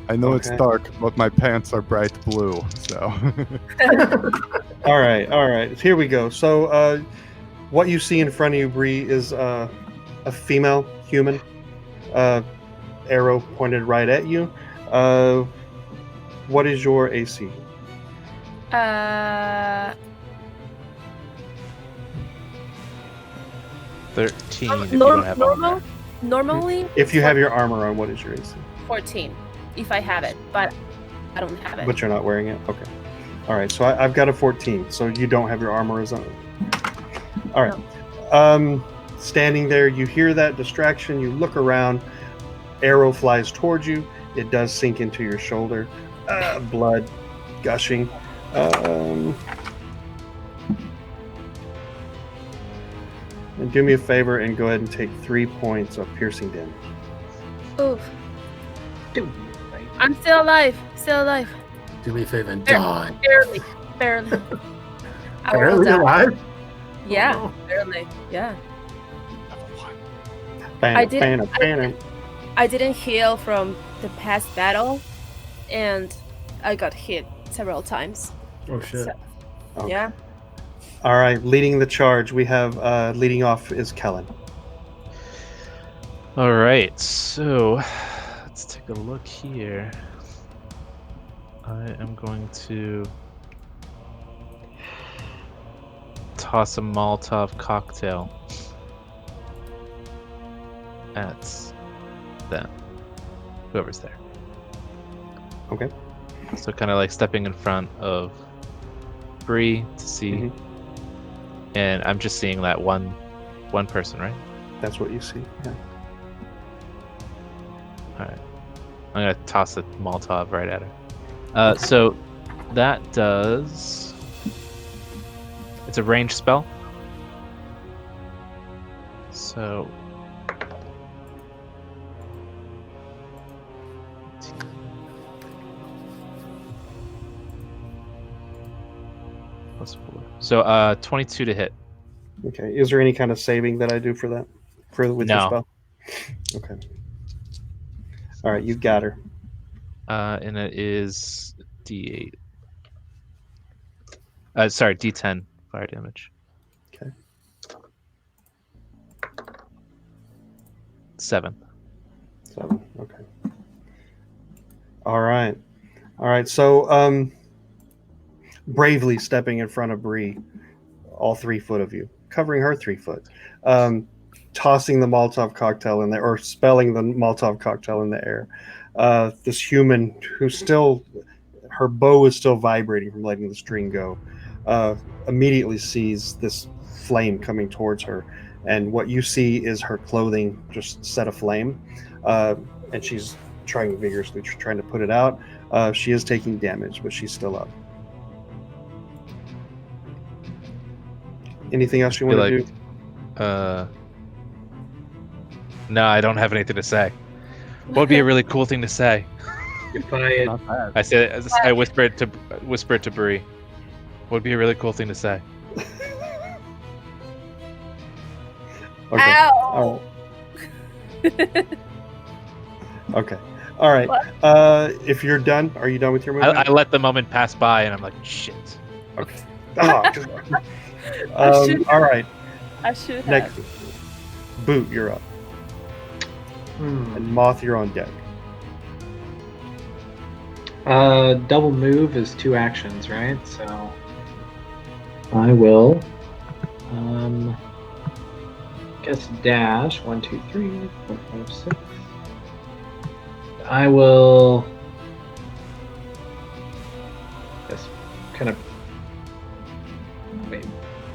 S8: I know it's
S1: Okay.
S8: dark, but my pants are bright blue, so.
S1: All right. Here we go. So, what you see in front of you, Bree, is a female human. Arrow pointed right at you. What is your AC?
S6: 13 if you don't have armor.
S2: Normally,
S1: If you
S2: it's
S1: have your armor on, what is your AC?
S2: 14, if I have it, but I don't have it.
S1: But you're not wearing it? Okay. All right, so I've got a 14, so you don't have your armor on. All right. Standing there, you hear that distraction, you look around, arrow flies towards you, it does sink into your shoulder, blood gushing. And do me a favor and go ahead and take 3 points of piercing damage.
S2: Oof.
S7: Dude,
S2: I'm still alive. Still alive.
S5: Do me a favor and die.
S2: Barely. I
S5: Barely
S2: will die.
S5: alive?
S2: Yeah,
S5: Oh.
S2: barely. Yeah.
S1: I
S2: didn't heal from the past battle, and I got hit several times.
S5: Oh shit.
S2: So,
S1: Okay.
S2: yeah.
S1: All right, leading the charge, we have leading off is Kellen.
S6: All right, so let's take a look here. I am going to toss a Molotov cocktail at them, whoever's there.
S1: Okay.
S6: So kind of like stepping in front of Bree to see,
S1: Mhm.
S6: and I'm just seeing that one person, right?
S1: That's what you see. Yeah.
S6: All right, I'm gonna toss a Molotov right at her. So that does. It's a ranged spell. So. +4. So 22 to hit.
S1: Okay. Is there any kind of saving that I do for that? With your
S6: No.
S1: spell? Okay. All right, you got her.
S6: And it is D8. Sorry, D10 fire damage.
S1: Okay.
S6: 7.
S1: 7. Okay. All right. So, bravely stepping in front of Bree, all 3 foot of you, covering her 3 foot, tossing the Molotov cocktail in there, or spelling the Molotov cocktail in the air. This human who's still, her bow is still vibrating from letting the string go, immediately sees this flame coming towards her. And what you see is her clothing just set aflame. And she's trying vigorously, trying to put it out. She is taking damage, but she's still up. Anything else you want to do?
S6: No, I don't have anything to say. What would be a really cool thing to say?
S7: If I
S8: Not bad.
S6: I said, I whisper it to Bree. What would be a really cool thing to say?
S1: Okay.
S2: Ow!
S1: Okay. All right.
S2: What?
S1: If you're done, are you done with your movement?
S6: I let the moment pass by, and I'm like, shit.
S1: Okay. All right.
S2: I should have.
S1: Next, Boot, you're up. And Moth, you're on deck.
S7: Double move is 2 actions, right? So I will guess dash 1, 2, 3, 4, 5, 6. I will guess kind of wait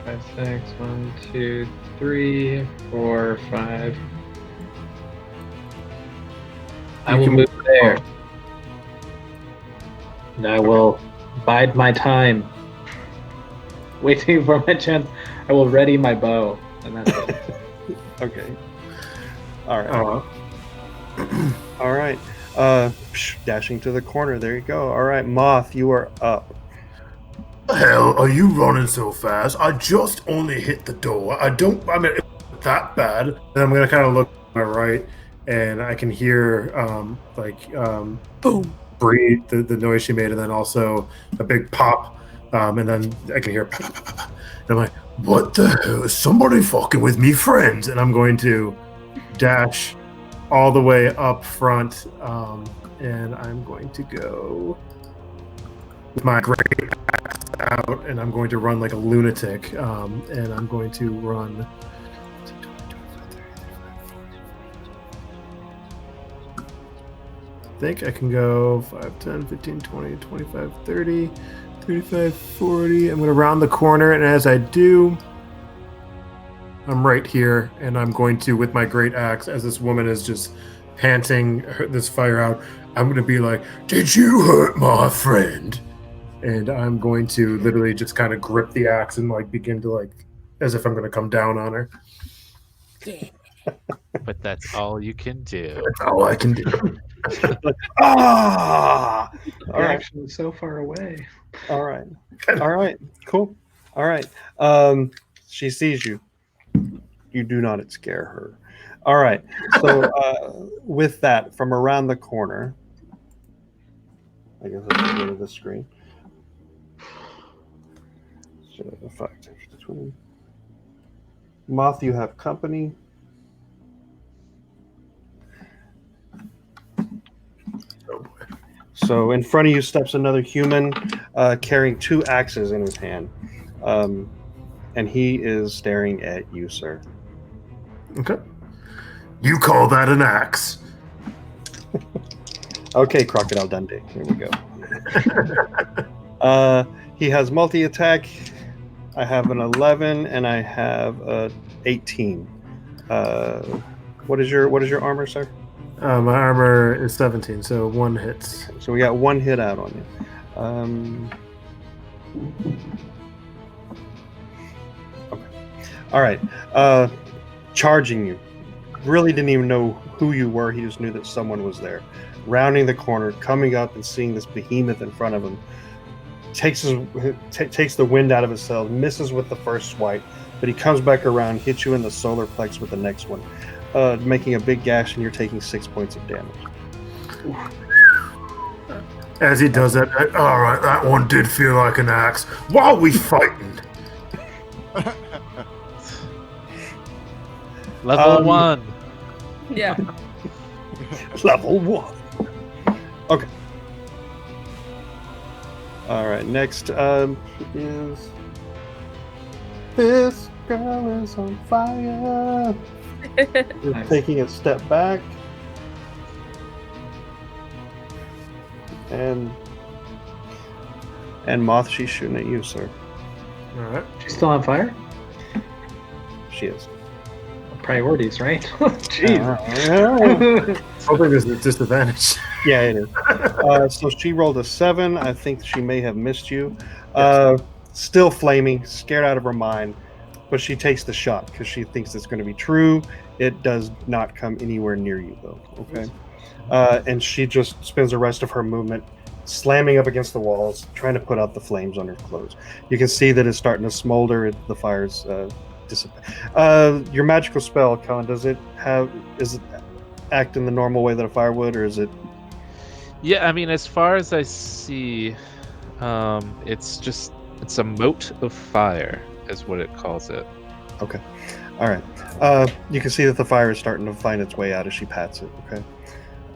S7: 5, 6, 1, 2, 3, 4, 5. I will move there. And I will bide my time, waiting for my chance. I will ready my bow, and that's it.
S1: Okay. All right.
S5: Oh.
S1: All right. Dashing to the corner. There you go. All right, Moth, you are up.
S5: the hell are you running so fast? I just only hit the door. I mean, it wasn't that bad. And I'm going to kind of look to my right, and I can hear, boom, Bree, the noise she made, and then also a big pop. And then I can hear, pop, pop, pop, pop. And I'm like, what the hell? Is somebody fucking with me, friends? And I'm going to dash all the way up front, and I'm going to go with my great axe out, and I'm going to run like a lunatic, and I'm going to run. I think I can go 5, 10, 15, 20, 25, 30, 35, 40. I'm going to round the corner, and as I do, I'm right here, and I'm going to, with my great axe, as this woman is just panting this fire out, I'm going to be like, "Did you hurt my friend?" And I'm going to literally just kind of grip the axe and like begin to like, as if I'm going to come down on her.
S2: Yeah.
S6: But that's all you can do.
S5: That's all I can do.
S1: Ah!
S7: The
S1: All right.
S7: action is so far away.
S1: All right. All right. Cool. All right. She sees you. You do not scare her. All right. So with that, from around the corner, I guess I should go to the screen. So 5, 10, 15, 20. Moth, you have company.
S5: Oh boy.
S1: So in front of you steps another human carrying 2 axes in his hand. And he is staring at you, sir.
S5: Okay. You call that an axe?
S1: Okay, Crocodile Dundee. Here we go. He has multi-attack. I have an 11 and I have a 18. What is your armor, sir?
S5: My armor is 17, so 1 hits.
S1: So we got 1 hit out on you. Okay. All right. Charging you. Really didn't even know who you were. He just knew that someone was there. Rounding the corner, coming up and seeing this behemoth in front of him. Takes the wind out of his sails, misses with the first swipe, but he comes back around, hits you in the solar plex with the next one, making a big gash, and you're taking 6 points of damage.
S5: As he does that, all right, that one did feel like an axe. Why are we fighting?
S6: Level 1.
S2: Yeah.
S1: Level 1. Okay. All right. Next is this girl is on fire. You're taking a step back, and Moth, she's shooting at you, sir.
S5: All right.
S7: She's still on fire?
S1: She is.
S7: Priorities, right? Jeez.
S5: Hoping there's a disadvantage.
S1: Yeah, it is. So she rolled a 7. I think she may have missed you. Still flaming, scared out of her mind, but she takes the shot because she thinks it's going to be true. It does not come anywhere near you, though. Okay. And she just spends the rest of her movement slamming up against the walls, trying to put out the flames on her clothes. You can see that it's starting to smolder. The fire's dissipate. Your magical spell, Colin, is it act in the normal way that a fire would, or is it?
S6: Yeah, I mean, as far as I see, it's a mote of fire, is what it calls it.
S1: Okay. All right. You can see that the fire is starting to find its way out as she pats it. Okay.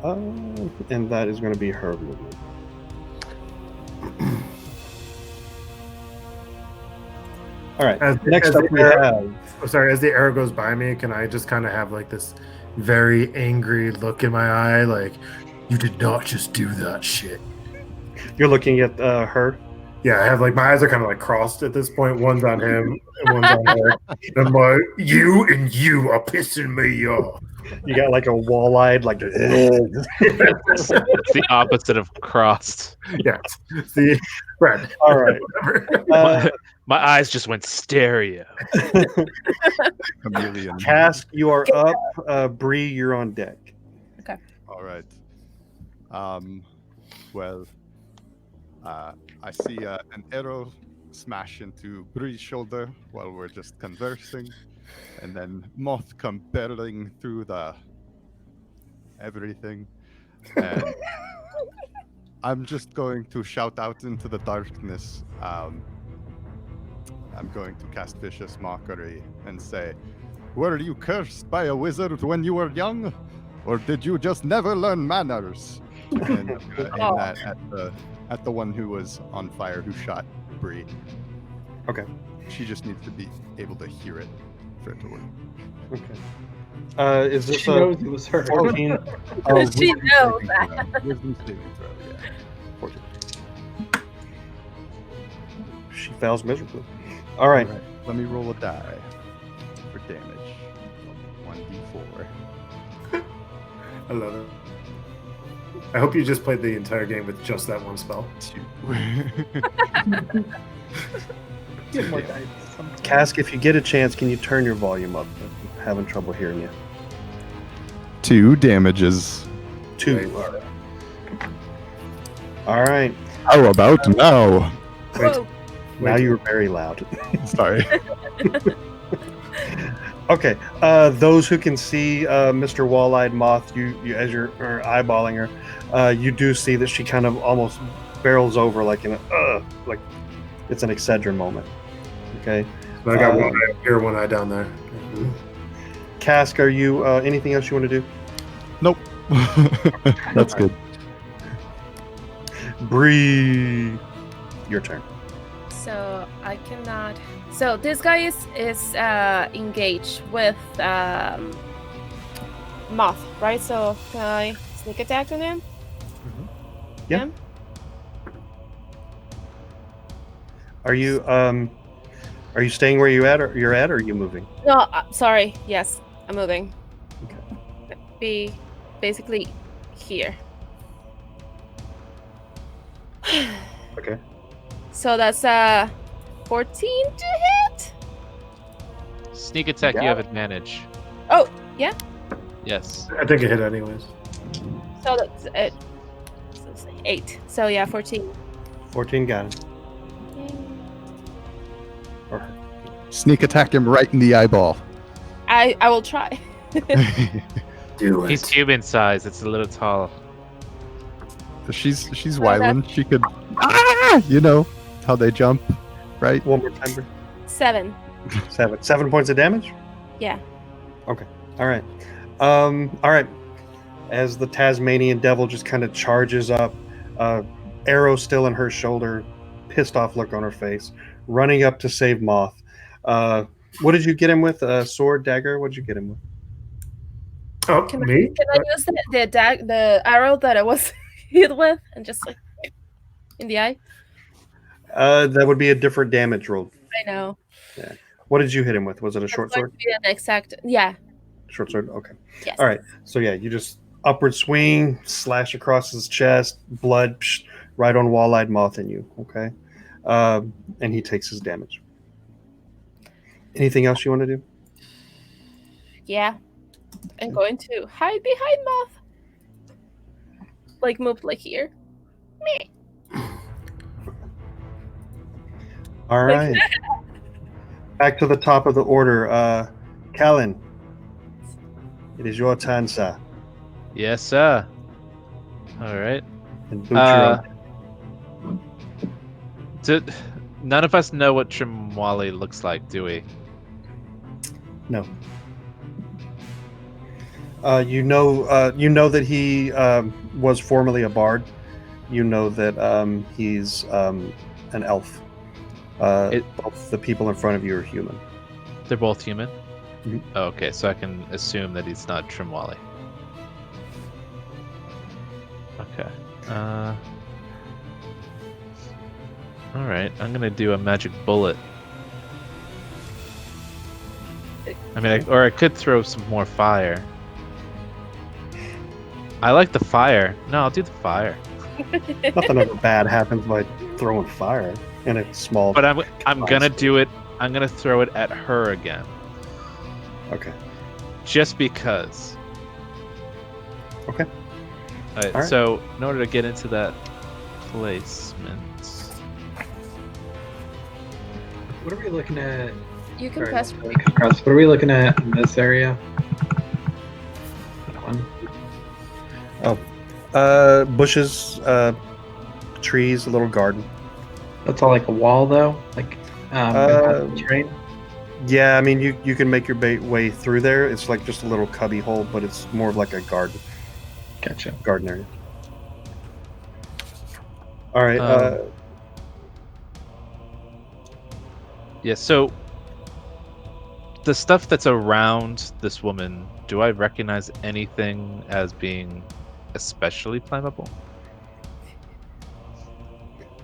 S1: And that is going to be her movement. All right. Next up, we have.
S5: Oh, sorry. As the arrow goes by me, can I just kind of have like this very angry look in my eye, like, you did not just do that shit?
S1: You're looking at her.
S5: Yeah, I have like my eyes are kind of like crossed at this point. One's on him, and one's on her. And I'm like, you are pissing me off.
S1: You got like a wall-eyed, like.
S6: It's the opposite of crossed.
S5: Yeah. See, red.
S1: All right.
S6: My eyes just went stereo.
S8: Chameleon.
S1: Cask, you are up. Bree, you're on deck.
S2: Okay.
S8: All right. Well, I see an arrow smash into Bree's shoulder while we're just conversing, and then Moth come barreling through the everything, and I'm just going to shout out into the darkness. I'm going to cast Vicious Mockery and say, "Were you cursed by a wizard when you were young? Or did you just never learn manners?" And I'm going to aim that at the one who was on fire, who shot Bree.
S1: Okay.
S8: She just needs to be able to hear it for it to work.
S1: Okay. Is this
S7: She knows it was her.
S1: 14?
S2: She
S8: wisdom
S2: knows
S8: saving
S2: that.
S8: throw. Wisdom saving throw, yeah.
S1: 14. She fails miserably. All right.
S8: All right, let me roll a die for damage. 1d4.
S5: I love it. I hope you just played the entire game with just that one spell.
S8: 2.
S7: Get more dice.
S1: Cask, if you get a chance, can you turn your volume up? I'm having trouble hearing you.
S8: 2 damages.
S1: 2. All right.
S8: How about now?
S2: Whoa.
S1: Now you're very loud.
S8: Sorry.
S1: Okay. Those who can see Mr. Wall-Eyed Moth, you as you're eyeballing her, you do see that she kind of almost barrels over like in a like it's an Excedrin moment. Okay.
S5: I got one eye up here, one eye down there.
S1: Cask, are you anything else you want to do?
S8: Nope. That's good.
S1: Bree, your turn.
S2: So I cannot. So this guy is engaged with Moth, right? So can I sneak attack on him?
S1: Yeah.
S2: Him?
S1: Are you staying where you're at, or are you moving?
S2: No, sorry. Yes, I'm moving.
S1: Okay.
S2: Be basically here.
S1: Okay.
S2: So that's 14 to hit.
S6: Sneak attack, you
S1: Yeah.
S6: have advantage.
S2: Oh, yeah.
S6: Yes.
S5: I think it hit anyways.
S2: So that's 8. So yeah, 14.
S1: 14 got it. Or her.
S8: Sneak attack him right in the eyeball.
S2: I will try.
S5: Do it.
S6: He's human size. It's a little tall.
S8: She's Wyland. She could, you know how they jump, right?
S1: One more time. Bree.
S2: 7.
S1: 7 points of damage.
S2: Yeah.
S1: Okay. All right. All right. As the Tasmanian devil just kind of charges up, arrow still in her shoulder, pissed off look on her face, running up to save Moth. What did you get him with? Sword, dagger? What did you get him with?
S5: Oh,
S2: Can
S5: me?
S2: I use the arrow that I was hit with and just like in the eye?
S1: That would be a different damage roll.
S2: I know.
S1: What did you hit him with? Was it a
S2: That's
S1: short
S2: going
S1: sword?
S2: to be an exact. Yeah.
S1: Short sword. Okay.
S2: Yes.
S1: All right. So yeah, you just upward swing, slash across his chest, blood right on Wall-Eyed Moth in you. Okay. And he takes his damage. Anything else you want to do?
S2: Yeah. I'm going to hide behind Moth. Like move like here. Me.
S1: All right. Back to the top of the order. Callan, it is your turn, sir.
S6: Yes, sir. All right.
S1: And boot your own.
S6: None of us know what Trimwali looks like, do we?
S1: No. You know that he was formerly a bard. You know that he's an elf. Both the people in front of you are human.
S6: They're both human?
S1: Mhm.
S6: Oh, okay, so I can assume that he's not Trimwali. Okay. Alright, I'm gonna do a magic bullet. I mean, or I could throw some more fire. I like the fire. No, I'll do the fire.
S1: Nothing ever bad happens by throwing fire in a small.
S6: But I'm gonna do it. I'm gonna throw it at her again,
S1: Okay.
S6: just because.
S1: Okay.
S6: Alright,
S1: Alright.
S6: so in order to get into that placement,
S7: What are we looking at?
S2: You can
S7: Sorry,
S2: pass.
S7: not really compressed. What are we looking at in this area? That one.
S1: Bushes, trees, a little garden.
S7: That's all like a wall, though. Like, terrain.
S1: Yeah, I mean, you can make your way through there. It's like just a little cubby hole, but it's more of like a garden area. All right.
S6: Yeah, so the stuff that's around this woman, do I recognize anything as being especially flammable?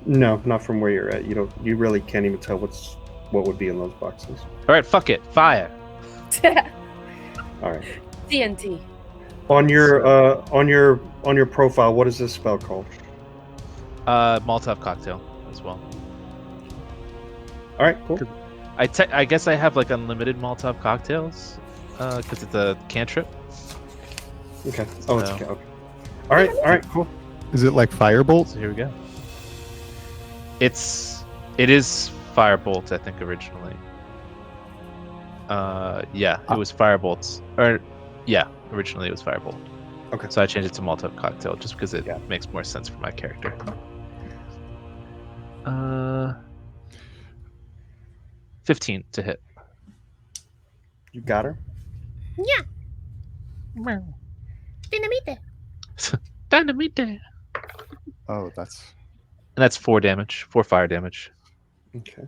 S1: No, not from where you're at. You really can't even tell what would be in those boxes.
S6: All right, fuck it, fire.
S1: All right.
S2: TNT.
S1: On your profile, what is this spell called?
S6: Molotov cocktail as well.
S1: All right, cool.
S6: I guess I have like unlimited Molotov cocktails because it's a cantrip.
S1: Okay. Oh, it's okay. All right, cool.
S8: Is it like firebolt?
S6: So here we go. It is firebolt, I think originally. Yeah, it was firebolts. Originally it was firebolt.
S1: Okay.
S6: So I changed it to Molotov cocktail just because it makes more sense for my character. 15 to hit.
S1: You got her?
S2: Yeah.
S6: Dynamite.
S8: Oh, that's...
S6: And that's 4 damage. 4 fire damage.
S1: Okay.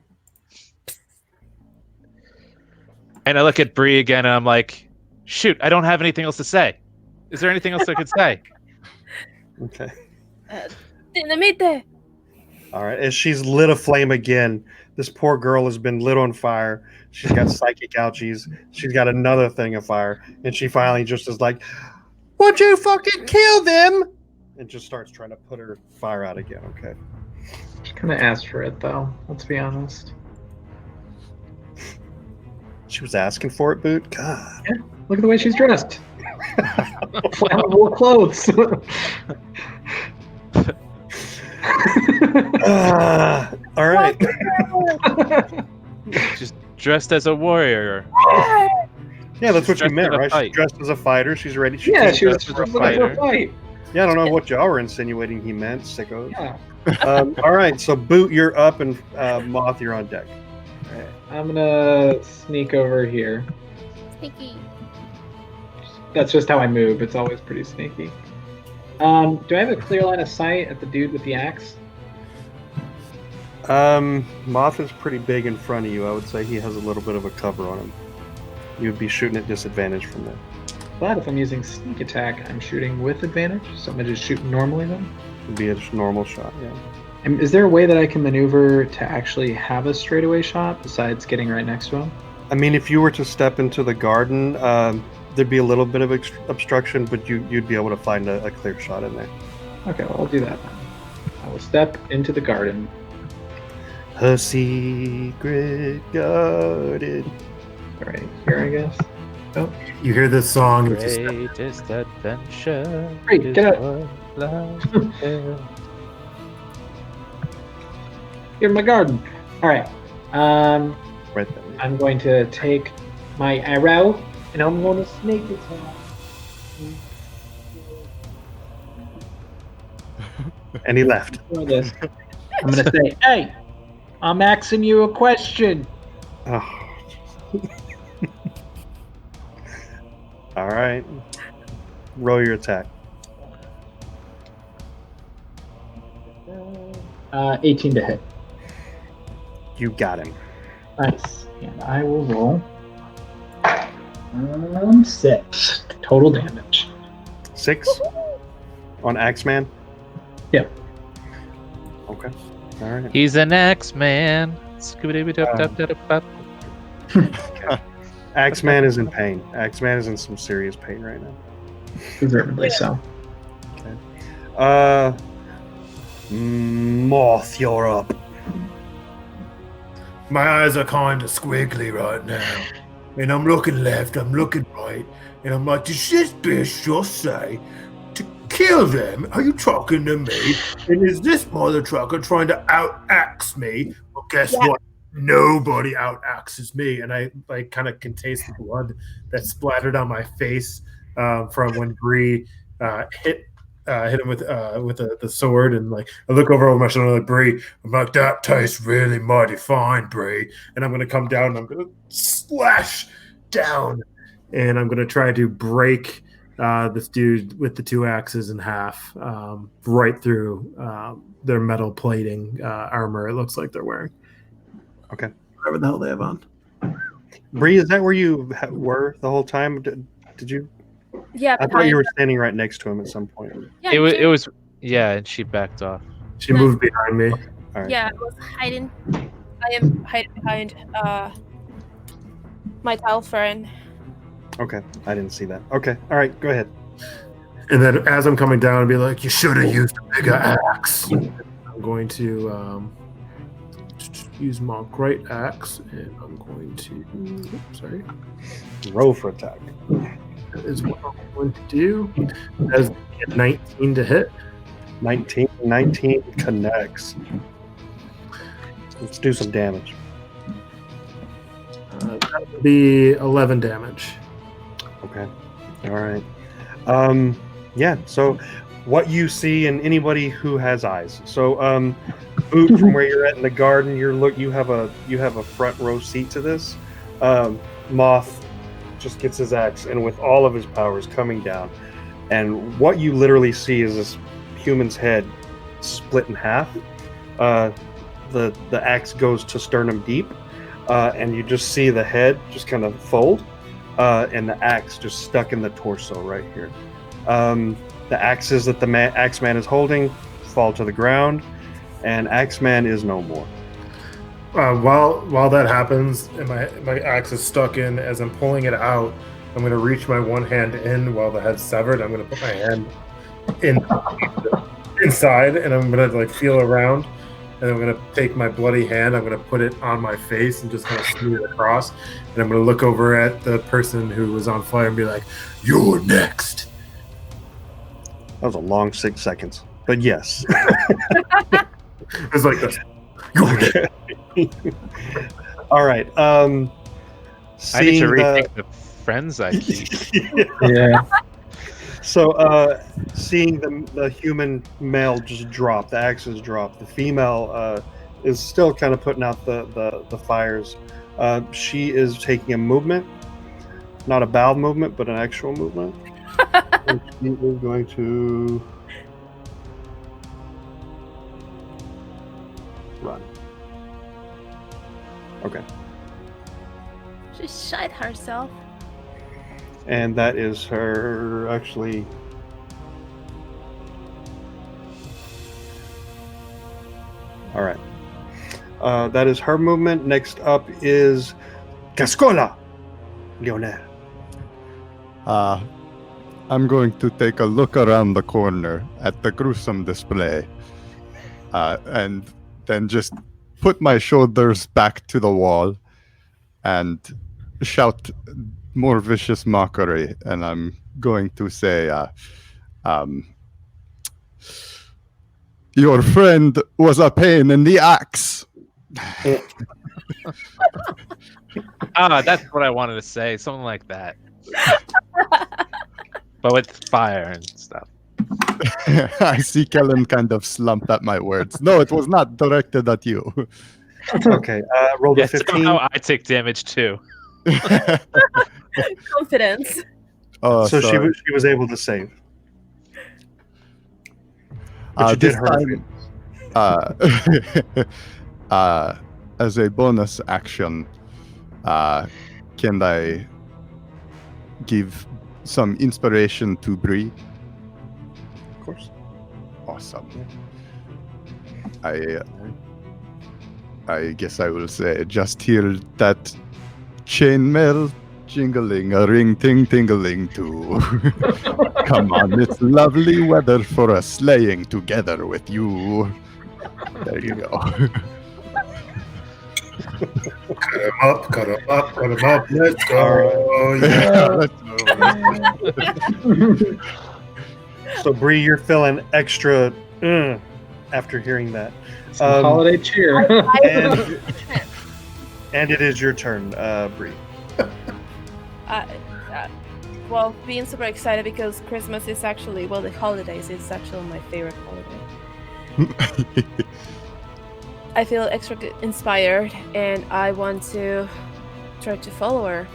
S6: And I look at Bree again and I'm like, shoot, I don't have anything else to say. Is there anything else I could say?
S1: Okay.
S2: Dinamite.
S1: All right. As she's lit a flame again, this poor girl has been lit on fire. She's got psychic ouchies. She's got another thing of fire. And she finally just is like, would you fucking kill them? And just starts trying to put her fire out again. Okay.
S7: She kind of asked for it, though. Let's be honest.
S1: She was asking for it, Boot? God.
S7: Yeah. Look at the way she's dressed. Flammable clothes.
S1: All right.
S6: She's dressed as a warrior.
S1: Yeah, that's what you
S6: dressed
S1: meant,
S6: in a
S1: right?
S6: fight.
S1: She's dressed as a fighter. She's ready.
S7: She was
S6: dressed as a fighter.
S7: fight.
S1: Yeah, I don't know what y'all were insinuating he meant, sickos.
S7: Yeah.
S1: All right, so Boot, you're up, and Moth, you're on deck.
S7: All right. I'm gonna sneak over here.
S2: Sneaky.
S7: That's just how I move. It's always pretty sneaky. Do I have a clear line of sight at the dude with the axe?
S1: Moth is pretty big in front of you. I would say he has a little bit of a cover on him. You would be shooting at disadvantage from there.
S7: But if I'm using sneak attack, I'm shooting with advantage. So I'm gonna just shoot normally then.
S1: It'd be a normal shot, yeah.
S7: And is there a way that I can maneuver to actually have a straightaway shot besides getting right next to him?
S1: I mean, if you were to step into the garden, there'd be a little bit of obstruction, but you'd be able to find a clear shot in there.
S7: Okay, well, I'll do that then. I will step into the garden.
S1: Her secret garden.
S7: Right here, I guess. Oh,
S5: You hear this song, it's just
S6: Greatest adventure.
S7: Great,
S6: is
S7: get out.
S6: what life entails.
S7: here's my garden. All right.
S1: Right there.
S7: I'm going to take my arrow and I'm going to snake attack.
S1: And he left.
S7: For this. I'm going to say, hey, I'm asking you a question.
S1: Oh. All right. Roll your attack.
S7: 18 to hit.
S1: You got him.
S7: Nice. And I will roll 6 total damage.
S1: 6 on Axeman?
S7: Yep.
S1: Okay. All right.
S6: He's an X-Man. Scooby-Doo-Doo-Doo-Doo-Doo.
S1: Axeman is in pain. Axeman is in some serious pain right now.
S7: Deservedly so.
S1: Moth, you're up.
S5: my eyes are kind of squiggly right now. And I'm looking left, I'm looking right, and I'm like, did this bitch just say to kill them? Are you talking to me? And is this mother trucker trying to out-axe me? Well, guess what? nobody out axes me. And I like kind of can taste the blood that splattered on my face from when Bree hit him with the sword. And like I look over my shoulder like, Bree, I'm like, that tastes really mighty fine, Bree. And I'm gonna come down and I'm gonna slash down, and I'm gonna try to break this dude with the 2 axes in half, right through their metal plating armor. It looks like they're wearing.
S1: Okay.
S5: Whatever the hell they have on.
S1: Bree, is that where you were the whole time? Did you?
S2: Yeah,
S1: I thought you were standing right next to him at some point.
S2: Yeah,
S6: It was yeah, and she backed off.
S5: She moved behind me.
S1: All right.
S2: Yeah, I was hiding. I am hiding behind my tile friend.
S1: Okay, I didn't see that. Okay, all right, go ahead.
S5: And then as I'm coming down, I'd be like, you should have used a bigger axe. I'm going to use my great axe, and I'm going to
S1: Roll for attack.
S5: That is what I'm going to do. That is 19 to hit.
S1: 19 connects. Let's do some damage.
S5: That would be 11 damage.
S1: Okay. All right. Yeah. So, what you see in anybody who has eyes. So, Boot, from where you're at in the garden, you have a front row seat to this. Moth just gets his axe, and with all of his powers coming down, and what you literally see is this human's head split in half. The axe goes to sternum deep, and you just see the head just kind of fold. And the axe just stuck in the torso right here. The axes that the Axeman is holding fall to the ground, and Axeman is no more.
S5: While that happens, and my axe is stuck in, as I'm pulling it out, I'm going to reach my one hand in while the head's severed. I'm going to put my hand inside, and I'm going to like feel around. And I'm going to take my bloody hand, I'm going to put it on my face and just kind of smear it across. And I'm going to look over at the person who was on fire and be like, you're next.
S1: That was a long 6 seconds. But yes.
S5: It's like this. You're next.
S1: All right.
S6: I need to rethink the friends I keep.
S7: Yeah.
S1: So, seeing the human male just drop, the axes drop, the female is still kind of putting out the fires. She is taking a movement, not a bowel movement, but an actual movement. And she is going to run. Okay.
S2: She shot herself.
S1: And that is her, actually. All right. That is her movement. Next up is Gascola, Lionel.
S8: I'm going to take a look around the corner at the gruesome display, and then just put my shoulders back to the wall and shout more vicious mockery. And I'm going to say, your friend was a pain in the axe.
S6: That's what I wanted to say. Something like that. But with fire and stuff.
S8: I see Kellen kind of slumped at my words. No, it was not directed at you.
S1: Okay, roll the
S6: Yeah,
S1: 15.
S6: somehow I take damage too.
S2: Confidence.
S8: Oh,
S1: So
S8: sorry.
S1: she was able to save. But you did
S8: This
S1: hurt.
S8: time, as a bonus action, can I give some inspiration to Bree?
S1: Of course.
S8: Awesome. I guess I will say, just hear that chainmail jingling, a ring ting tingling too. Come on, it's lovely weather for a slaying together with you. There you go.
S5: Cut him up, let's go.
S1: All
S5: Yeah.
S1: So Bree, you're feeling extra after hearing that.
S7: Some holiday cheer.
S1: And And it is your turn, Bree.
S2: Well, being super excited because Christmas is actually, well, the holidays is actually my favorite holiday. I feel extra inspired, and I want to try to follow her.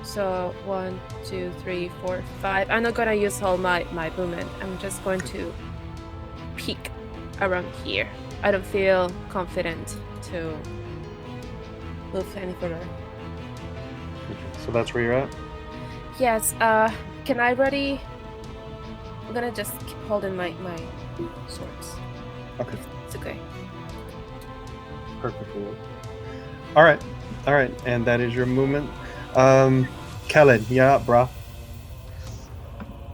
S2: So 1, 2, 3, 4, 5. I'm not gonna use all my movement. I'm just going to peek around here. I don't feel confident to move any further.
S1: So that's where you're at?
S2: Yes, can I ready? I'm gonna just keep holding my swords.
S1: Okay.
S2: It's okay.
S1: Perfectly. All right. And that is your movement. Kellen, yeah, brah.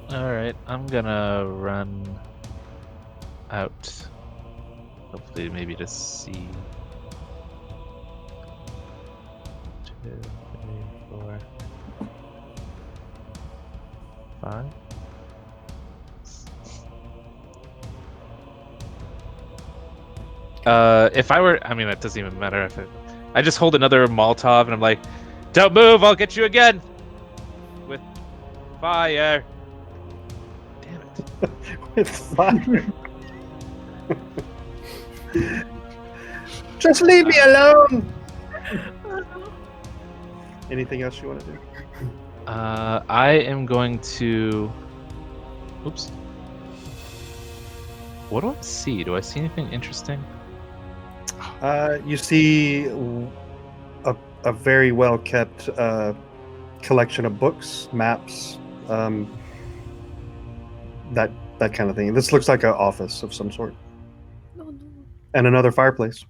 S6: All right, I'm gonna run out. Hopefully, maybe to see. 2, 3, 4, 5. If I were, I mean, it doesn't even matter if I just hold another Molotov and I'm like, "Don't move! I'll get you again with fire." Damn it!
S1: With fire. Just leave me alone. Anything else you want to do?
S6: I am going to. Oops. What do I see? Do I see anything interesting?
S1: You see a very well kept collection of books, maps, that kind of thing. This looks like an office of some sort.
S2: No.
S1: And another fireplace.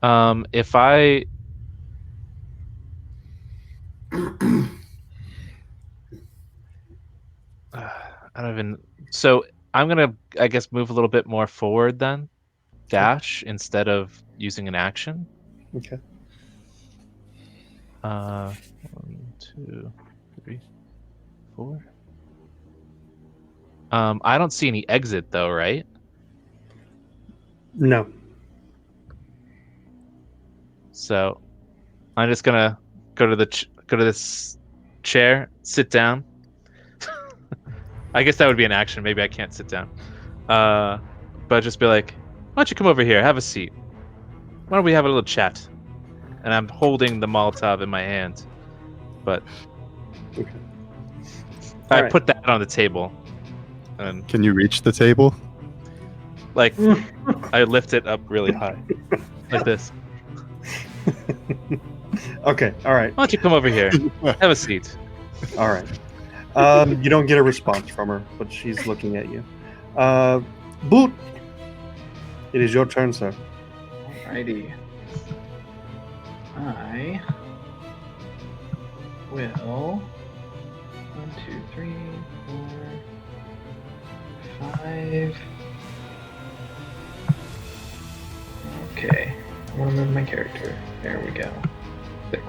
S6: If I I don't even. So I'm gonna, I guess, move a little bit more forward then, dash instead of using an action.
S1: Okay.
S6: 1, 2, 3, 4. I don't see any exit though, right?
S1: No.
S6: So I'm just gonna go to this chair, sit down. I guess that would be an action. Maybe I can't sit down. But just be like, why don't you come over here, have a seat? Why don't we have a little chat? And I'm holding the Molotov in my hand. But
S1: Okay.
S6: I
S1: Alright.
S6: put that on the table. And
S8: Can you reach the table?
S6: like I lift it up really high. Like this.
S1: Okay. All right.
S6: Why don't you come over here? Have a seat.
S1: All right. You don't get a response from her, but she's looking at you. Boot. It is your turn, sir.
S7: Alrighty. I will 1, 2, 3, 4, 5. Okay. I want to move my character. There we go. 6.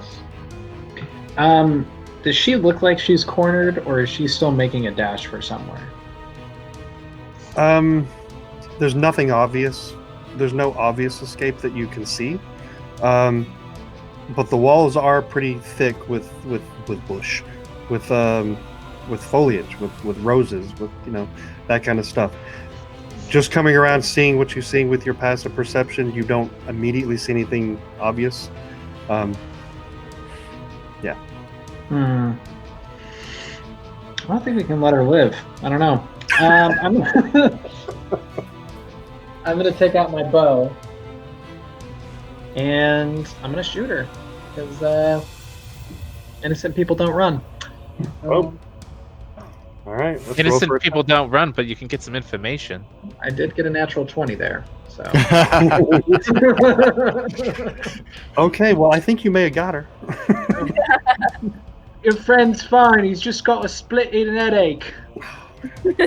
S7: Does she look like she's cornered, or is she still making a dash for somewhere?
S1: There's nothing obvious. There's no obvious escape that you can see. But the walls are pretty thick with bush, with foliage, with roses, with that kind of stuff. Just coming around, seeing what you're seeing with your passive perception, you don't immediately see anything obvious. Yeah.
S7: I don't think we can let her live. I don't know. I'm gonna take out my bow and I'm gonna shoot her because innocent people don't run.
S1: Oh. All right. Let's roll
S6: Innocent
S1: for it.
S6: people don't run, but you can get some information.
S7: I did get a natural 20 there, so.
S1: Okay. Well, I think you may have got her.
S7: Your friend's fine. He's just got a split-eating headache. And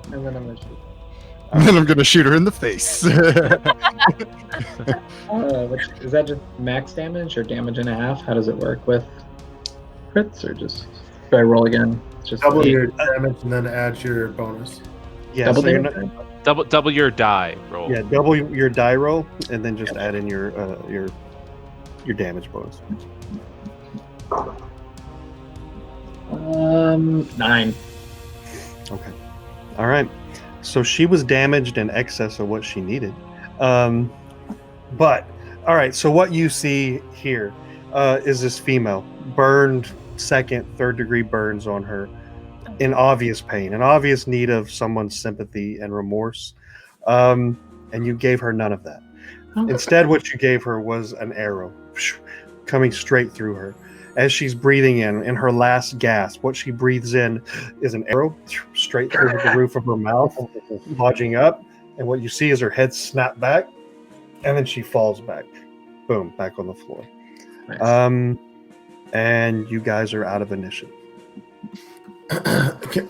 S7: then I'm gonna shoot.
S8: And then I'm gonna shoot her in the face.
S7: Is that just max damage or damage and a half? How does it work with crits or just? Do I roll again? It's just
S5: Double your damage and then add your bonus.
S1: Yeah,
S7: Double
S1: so you're
S7: damage?
S1: not,
S6: Double your die roll.
S1: yeah, double your die roll, and then just add in your damage bonus.
S7: 9.
S1: Okay. All right. So she was damaged in excess of what she needed. But all right. So what you see here is this female burned, second, third degree burns on her, in obvious pain, in obvious need of someone's sympathy and remorse. And you gave her none of that. Instead, what you gave her was an arrow coming straight through her. As she's breathing in her last gasp, what she breathes in is an arrow straight through the roof of her mouth, lodging up. And what you see is her head snap back, and then she falls back. Boom, back on the floor.
S7: Nice.
S1: And you guys are out of initiative.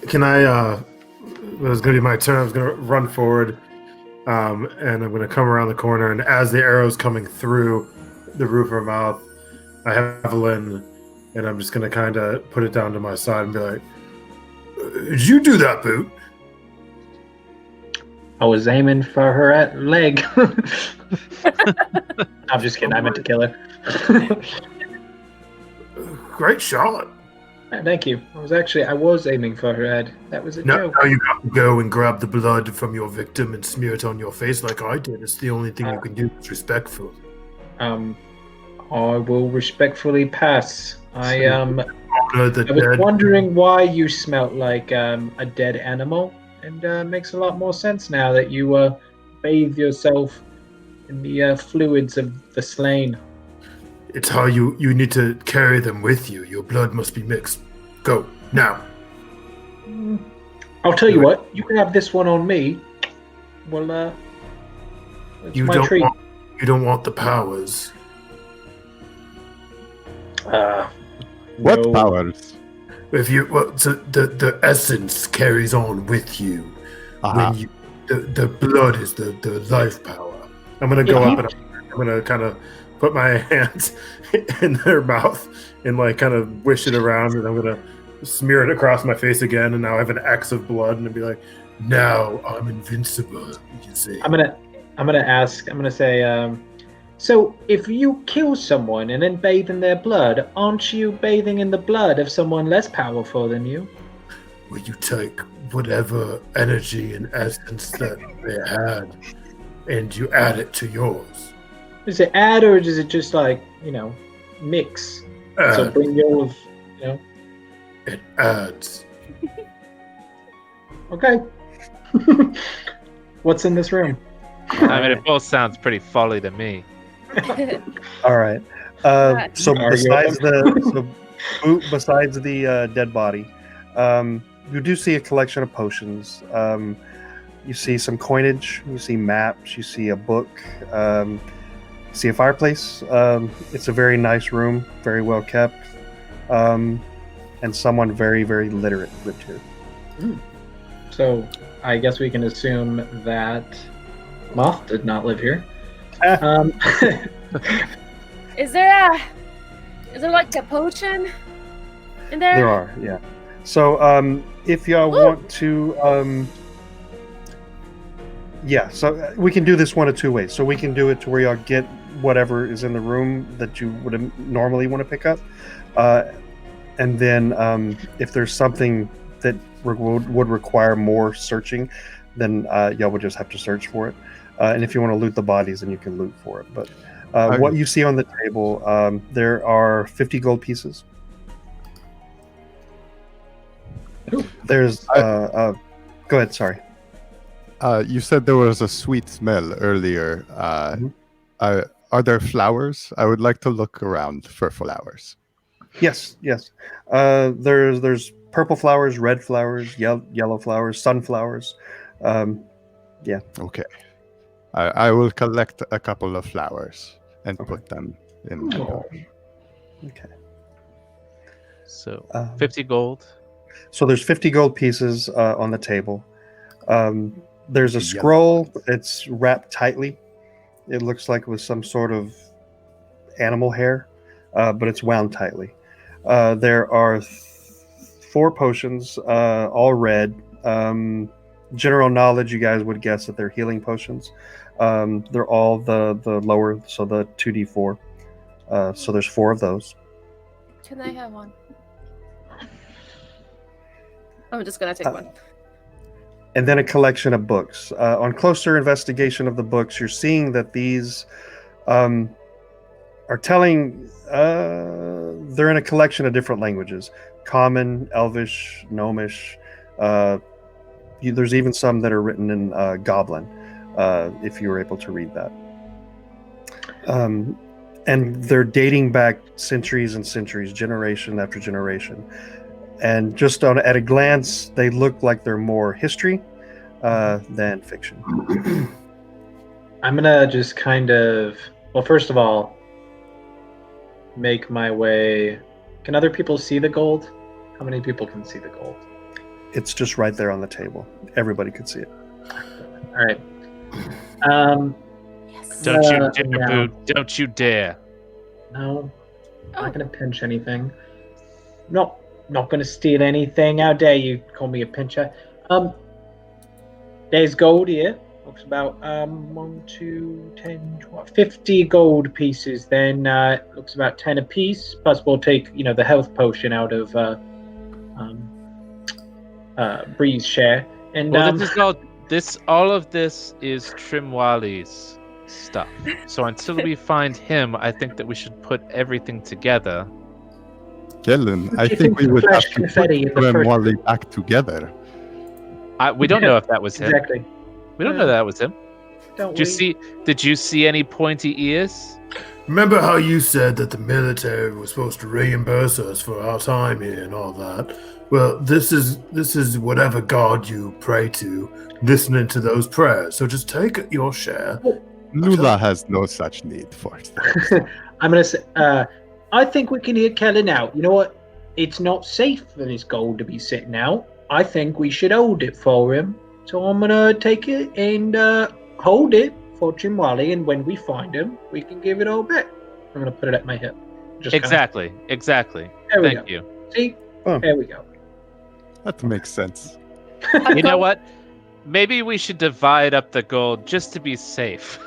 S5: Can I? It was going to be my turn. I was going to run forward, and I'm going to come around the corner. And as the arrow's coming through the roof of her mouth, I have Evelyn, and I'm just going to kind of put it down to my side and be like, "Did you do that, Boot?"
S7: I was aiming for her leg. I'm just kidding. I meant to kill her.
S5: Great shot.
S7: Thank you. I was aiming for her head. That was a joke.
S5: Now you have to go and grab the blood from your victim and smear it on your face like I did. It's the only thing you can do that's respectful.
S7: I will respectfully pass. I was
S5: dead.
S7: wondering why you smelt like a dead animal, and makes a lot more sense now that you bathe yourself in the fluids of the slain.
S5: It's how you need to carry them with you. Your blood must be mixed. Go, now.
S7: I'll tell you what, you can have this one on me. Well, it's
S5: You
S7: my
S5: don't
S7: treat.
S5: you don't want the powers.
S8: What
S7: No.
S8: powers?
S5: If you so the essence carries on with you. When you the blood is the life power. I'm gonna go up and I'm gonna kind of put my hands in their mouth and like kind of wish it around, and I'm gonna smear it across my face again, and now I have an X of blood, and be like, now I'm invincible. You can say.
S7: I'm gonna say, so if you kill someone and then bathe in their blood, aren't you bathing in the blood of someone less powerful than you?
S5: Well, you take whatever energy and essence that they had, and you add it to yours.
S7: Is it add, or is it just like, mix? So bring yours,
S5: It adds.
S7: Okay. What's in this room?
S6: I mean, it both sounds pretty folly to me.
S1: All right. So besides the dead body, you do see a collection of potions. You see some coinage. You see maps. You see a book. You see a fireplace. It's a very nice room, very well kept, and someone very, very literate lived here.
S7: So I guess we can assume that Moth did not live here.
S2: Is there like a potion in there?
S1: There are, yeah. So if y'all want to, so we can do this one of two ways. So we can do it to where y'all get whatever is in the room that you would normally want to pick up, and then if there's something that would require more searching, then y'all would just have to search for it. And if you want to loot the bodies, then you can loot for it. But what you see on the table, there are 50 gold pieces. There's go ahead, sorry.
S8: You said there was a sweet smell earlier. Are there flowers? I would like to look around for flowers.
S1: Yes. There's purple flowers, red flowers, yellow flowers, sunflowers. Yeah.
S8: Okay. I will collect a couple of flowers and put them in my pouch.
S1: Okay.
S6: So 50 gold.
S1: So there's 50 gold pieces on the table. There's a scroll. It's wrapped tightly. It looks like it was some sort of animal hair, but it's wound tightly. There are 4 potions, all red. general knowledge, you guys would guess that they're healing potions. They're all the lower, so the 2d4. So there's 4 of those.
S2: Can I have one? I'm just gonna take one.
S1: And then a collection of books. On closer investigation of the books, you're seeing that these are telling. They're in a collection of different languages: Common, Elvish, Gnomish. There's even some that are written in Goblin, if you were able to read that. And they're dating back centuries and centuries, generation after generation. And just at a glance, they look like they're more history than fiction.
S7: I'm gonna just kind of, well, first of all, make my way. Can other people see the gold? How many people can see the gold?
S1: It's just right there on the table. Everybody could see it.
S7: All right.
S6: Don't you dare, Boot. Don't you dare.
S7: No, I'm not gonna pinch anything. Not gonna steal anything. How dare you call me a pincher? There's gold here. Looks about 1, 2, 10, 12, 50 gold pieces. Then looks about 10 a piece. Plus, we'll take the health potion out of Bree's share. And
S6: Well, all of this is Trimwali's stuff. So until we find him, I think that we should put everything together.
S8: Kellen, I think we would have to put Wally back together.
S6: We don't know if that was him.
S7: Exactly.
S6: We don't know that was him.
S7: Don't
S6: Did you see any pointy ears?
S5: Remember how you said that the military was supposed to reimburse us for our time here and all that? Well, this is whatever god you pray to, listening to those prayers. So just take your share.
S8: Lula has no such need for it.
S7: I'm gonna say, I think we can hear Kellen out. You know what? It's not safe for this gold to be sitting out. I think we should hold it for him. So I'm gonna take it and hold it for Chimwali, and when we find him, we can give it all back. I'm gonna put it at my hip.
S6: Exactly. Thank you.
S7: See? Oh. There we go.
S8: That makes sense.
S6: You know what? Maybe we should divide up the gold just to be safe.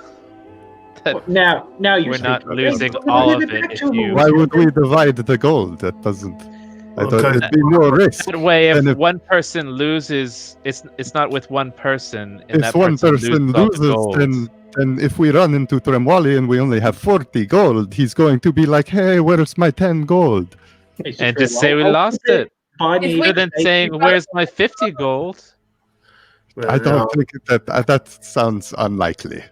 S7: Now
S6: we're not losing all of it.
S8: Why would we divide the gold? That doesn't. I thought it'd be more risk.
S6: That way, if one person loses, it's not with one person. And
S8: if one person loses, then if we run into Tremwali and we only have 40 gold, he's going to be like, "Hey, where's my 10 gold?"
S6: And just say we lost it. Rather than saying, "Where's my 50 gold?"
S8: I don't think that sounds unlikely.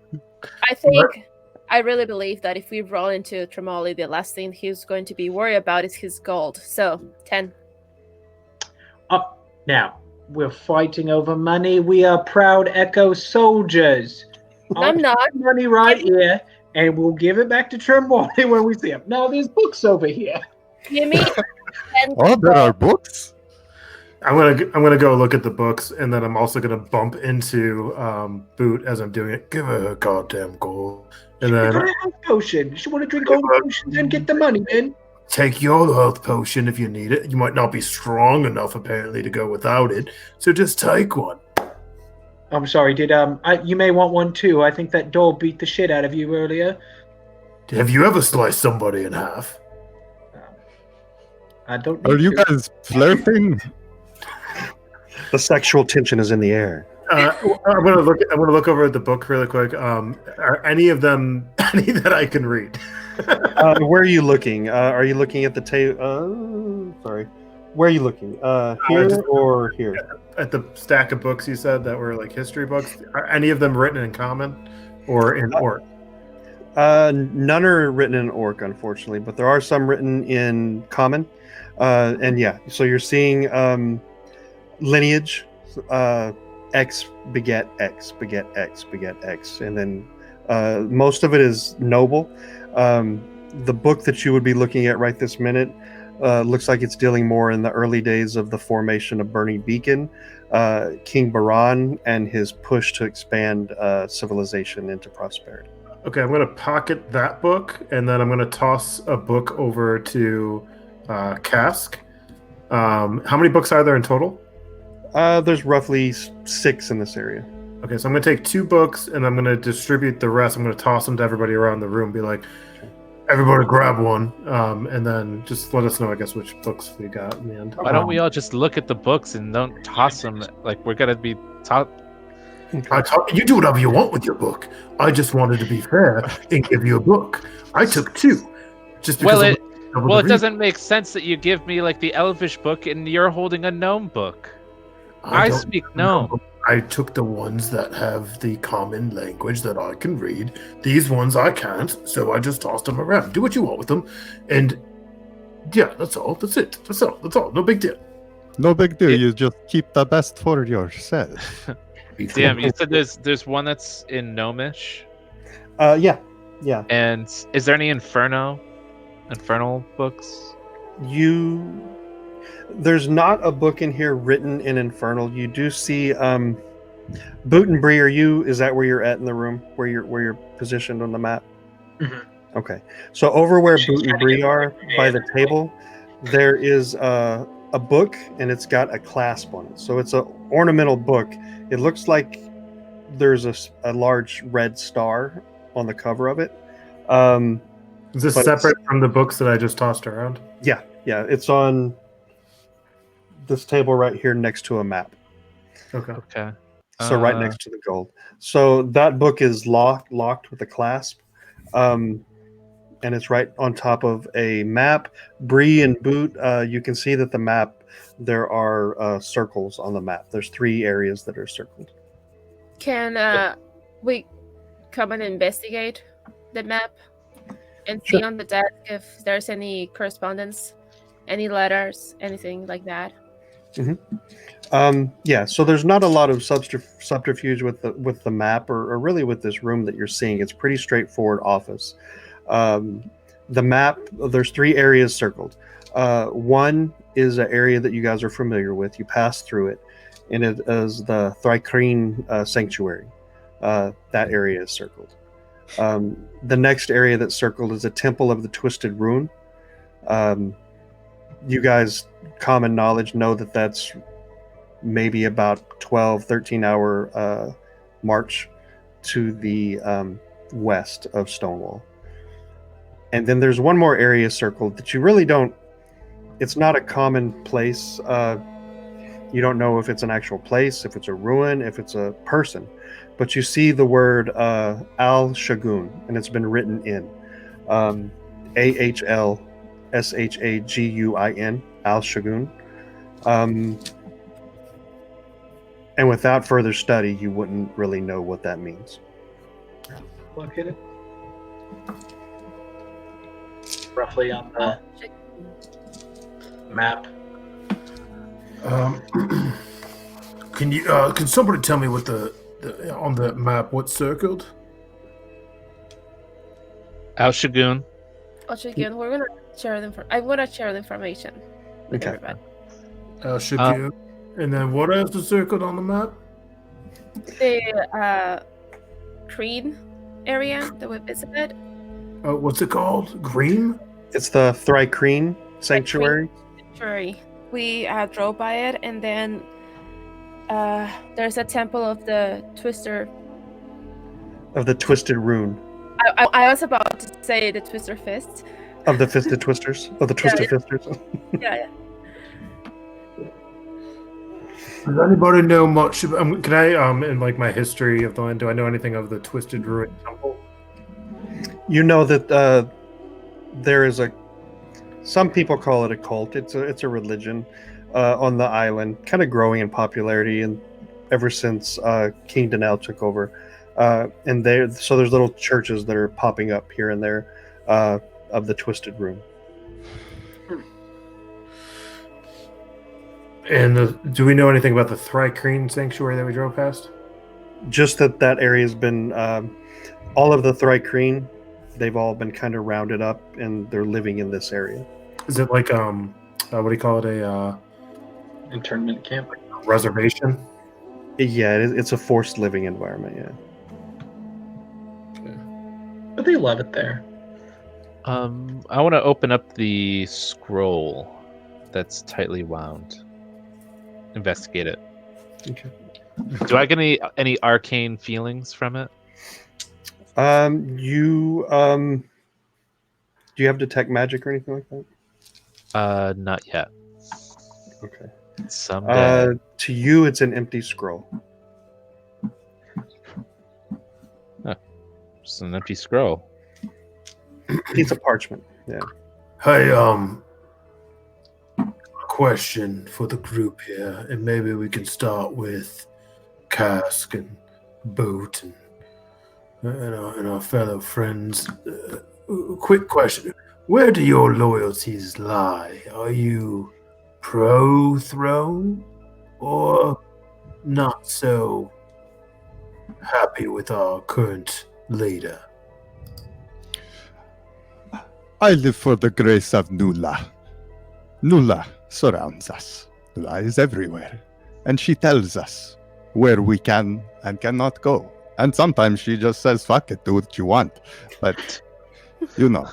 S2: I really believe that if we roll into Tremoli, the last thing he's going to be worried about is his gold. So, 10.
S7: Now, we're fighting over money. We are proud Echo soldiers.
S2: I'm not.
S7: Money right here, and we'll give it back to Tremoli when we see him. Now, there's books over here.
S2: Give me 10.
S8: Oh, there are books?
S5: I'm gonna go look at the books, and then I'm also gonna bump into Boot as I'm doing it. Give her her goddamn gold, and then
S7: a health potion. She want to drink all the potions and get the money, man.
S5: Take your health potion if you need it. You might not be strong enough apparently to go without it, so just take one.
S7: I'm sorry. You may want one too. I think that doll beat the shit out of you earlier.
S5: Have you ever sliced somebody in half?
S7: I don't.
S8: Are you guys flirting?
S1: The sexual tension is in the air.
S5: I'm gonna look over at the book really quick. Are any of them any that I can read?
S1: Where are you looking? Are you looking at the table? Sorry. Where are you looking? Here or here?
S5: At the stack of books you said that were like history books. Are any of them written in Common or in Orc?
S1: None are written in Orc, unfortunately, but there are some written in Common. And yeah, so you're seeing lineage, X beget X beget X beget X, and then most of it is noble. The book that you would be looking at right this minute looks like it's dealing more in the early days of the formation of Burning Beacon, King Baran, and his push to expand civilization into prosperity.
S5: Okay, I'm going to pocket that book, and then I'm going to toss a book over to Cask. How many books are there in total?
S1: There's roughly 6 in this area.
S5: Okay, so I'm going to take 2 books and I'm going to distribute the rest. I'm going to toss them to everybody around the room. Be like, everybody grab one, and then just let us know, I guess, which books we got in the end.
S6: Why don't we all just look at the books and don't toss them? Like we're gonna be taught.
S5: You do whatever you want with your book. I just wanted to be fair and give you a book. I took 2, just because.
S6: It doesn't make sense that you give me like the Elvish book and you're holding a gnome book. I speak gnome.
S5: I took the ones that have the common language that I can read. These ones I can't, so I just tossed them around. Do what you want with them, and yeah, that's all. That's it. That's all. No big deal.
S8: No big deal. You just keep the best for yourself.
S6: Damn, you said there's one that's in Gnomish.
S1: Yeah.
S6: And is there any infernal books?
S1: There's not a book in here written in Infernal. You do see Boot and Bree. Is that where you're at in the room? Where you're positioned on the map?
S7: Mm-hmm.
S1: Okay. So over where Boot and Bree are by the table, there is a book, and it's got a clasp on it. So it's an ornamental book. It looks like there's a large red star on the cover of it.
S5: Is this separate from the books that I just tossed around?
S1: Yeah. It's on this table right here next to a map.
S6: Okay.
S1: So right next to the gold. So that book is locked with a clasp. And it's right on top of a map. Bree and Boot, you can see that the map, there are circles on the map. There's 3 areas that are circled.
S2: Can we come and investigate the map and see on the desk if there's any correspondence, any letters, anything like that?
S1: Mm-hmm. Yeah, so there's not a lot of subterfuge with the map or really with this room that you're seeing. It's pretty straightforward office. The map, there's 3 areas circled. One is an area that you guys are familiar with. You pass through it, and it is the Thrycreen Sanctuary. That area is circled. The next area that's circled is a Temple of the Twisted Rune. You guys, common knowledge, know that that's maybe about 13 hour march to the west of Stonewall. And then there's one more area circled that you really don't, it's not a common place. You don't know if it's an actual place, if it's a ruin, if it's a person. But you see the word Al Shagun, and it's been written in AHLSHAGUIN, Al Shagun. And without further study, you wouldn't really know what that means.
S7: Look at it. Roughly on the map.
S5: Can somebody tell me what the on the map what's circled?
S6: Al Shagun.
S2: We're gonna share them. I'm gonna share the information with everybody.
S5: Al Shagun. And then what else is circled on the map?
S2: The Creed area that we visited.
S5: What's it called? Green?
S1: It's the Thrycreen Sanctuary.
S2: We drove by it, and then there's a temple of the Twisted
S1: Rune.
S2: I was about to say the Twister Fist.
S1: Of the Fisted Twisters? Of the Twisted Fisters?
S2: Yeah.
S5: Does anybody know much about, can I, in like my history of the land, do I know anything of the Twisted Ruin Temple?
S1: You know that there is some people call it a cult. It's a religion on the island, kind of growing in popularity, and ever since King Danelle took over. And so there's little churches that are popping up here and there of the Twisted Rune.
S5: And do we know anything about the Thrycreen Sanctuary that we drove past?
S1: Just that area has been all of the Thrycreen. They've all been kind of rounded up, and they're living in this area.
S5: Is it like what do you call it? A
S7: internment camp,
S5: reservation?
S1: Yeah, it's a forced living environment. Yeah.
S7: Okay. But they love it there.
S6: I want to open up the scroll that's tightly wound. Investigate it.
S1: Okay.
S6: Do I get any arcane feelings from it?
S1: Do you have detect magic or anything like that?
S6: Not yet.
S1: Okay.
S6: Someday.
S1: To you, it's an empty scroll.
S6: Just an empty scroll.
S1: Piece of parchment. Yeah.
S5: Hey, question for the group here, and maybe we can start with Cask and Boot and our fellow friends. Quick question: where do your loyalties lie? Are you pro-throne or not so happy with our current leader?
S8: I live for the grace of Nula. Nula surrounds us. Nula is everywhere. And she tells us where we can and cannot go. And sometimes she just says, fuck it, do what you want. But, you know,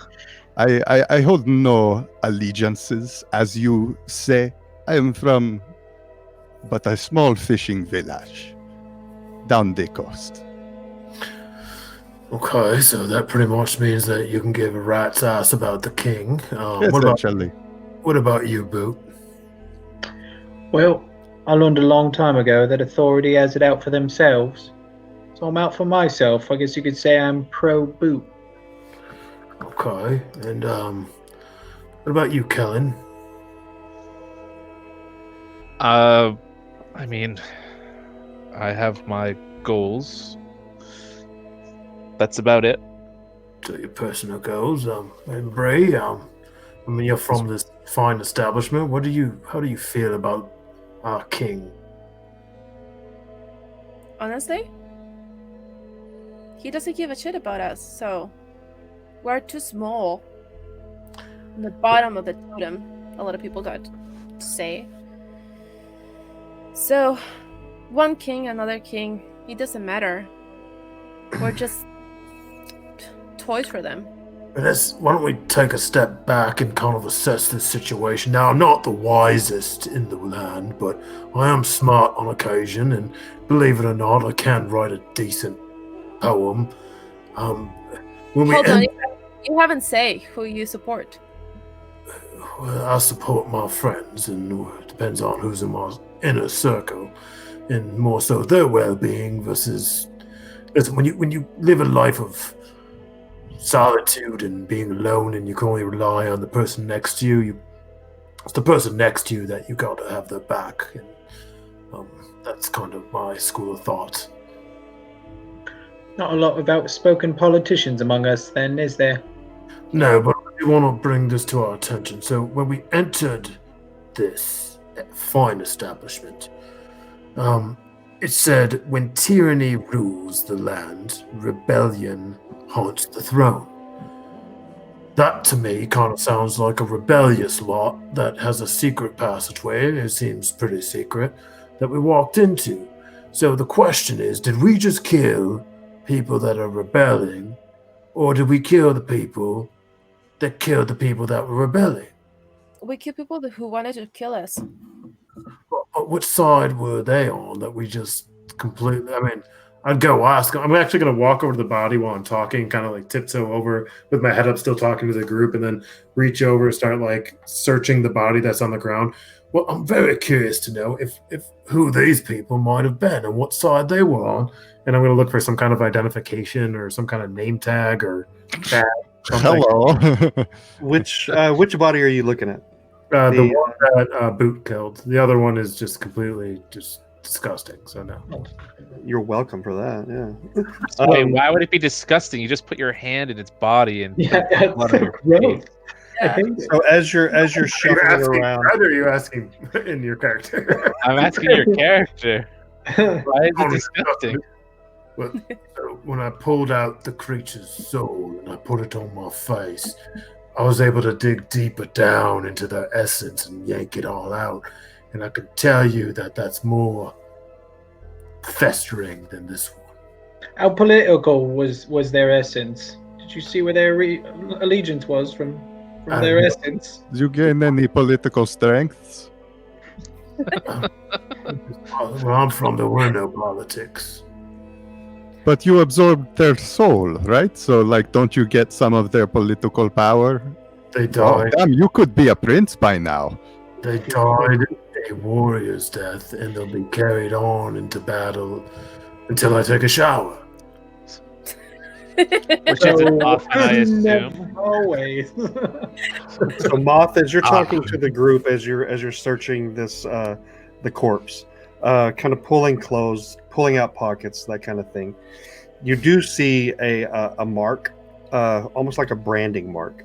S8: I hold no allegiances, as you say. I am from but a small fishing village down the coast.
S5: Okay, so that pretty much means that you can give a rat's ass about the king.
S8: Essentially.
S5: What about you, Boot?
S7: Well, I learned a long time ago that authority has it out for themselves. So I'm out for myself. I guess you could say I'm pro-boot.
S5: Okay, and what about you, Kellen?
S6: I mean, I have my goals. That's about it.
S5: So your personal goals, and Bray, I mean, you're from this fine establishment. How do you feel about our king?
S2: Honestly, he doesn't give a shit about us, so we're too small. On the bottom of the totem, a lot of people got to say. So, one king, another king, it doesn't matter. We're just toys for them.
S5: Why don't we take a step back and kind of assess this situation? Now, I'm not the wisest in the land, but I am smart on occasion, and believe it or not, I can write a decent poem.
S2: Hold on, you haven't said who you support.
S5: Well, I support my friends, and it depends on who's in my inner circle, and more so their well-being versus. Listen, when you live a life of solitude and being alone, and you can only rely on the person next to you, it's the person next to you that you got to have their back, and that's kind of my school of thought.
S7: Not a lot of outspoken politicians among us, then, is there?
S5: No, but we want to bring this to our attention. So when we entered this fine establishment, it said, when tyranny rules the land, rebellion haunts the throne. That to me kind of sounds like a rebellious lot that has a secret passageway, it seems pretty secret, that we walked into. So the question is, did we just kill people that are rebelling, or did we kill the people that killed the people that were rebelling?
S2: We killed people who wanted to kill us.
S5: But which side were they on that we just completely... I mean, I'd go ask. I'm actually going to walk over to the body while I'm talking, kind of like tiptoe over with my head up, still talking to the group, and then reach over and start like searching the body that's on the ground. Well, I'm very curious to know if who these people might have been and what side they were on. And I'm going to look for some kind of identification or some kind of name tag or tag.
S8: Hello.
S1: Which body are you looking at?
S5: The one that Boot killed. The other one is just completely just disgusting. So no.
S1: You're welcome for that. Yeah.
S6: Wait, why would it be disgusting? You just put your hand in its body and
S7: Yeah,
S6: blood on your
S7: gross.
S6: face.
S7: I think
S1: So as you're shuffling around,
S5: Or are you asking in your character?
S6: I'm asking your character. Why is it disgusting?
S5: But when I pulled out the creature's soul and I put it on my face, I was able to dig deeper down into their essence and yank it all out. And I can tell you that that's more festering than this one.
S7: How political was their essence? Did you see where their allegiance was from their essence?
S8: Did you gain any political strengths?
S5: Where I'm from, there were no politics.
S8: But you absorbed their soul, right? So, like, don't you get some of their political power?
S5: They
S8: Oh,
S5: died.
S8: damn, you could be a prince by now.
S5: They died a warrior's death, and they'll be carried on into battle until I take a shower.
S6: Which isn't often, I assume.
S7: Always.
S1: So Moth, as you're talking to the group, as you're searching this the corpse, kind of pulling clothes, pulling out pockets, that kind of thing, you do see a mark, almost like a branding mark.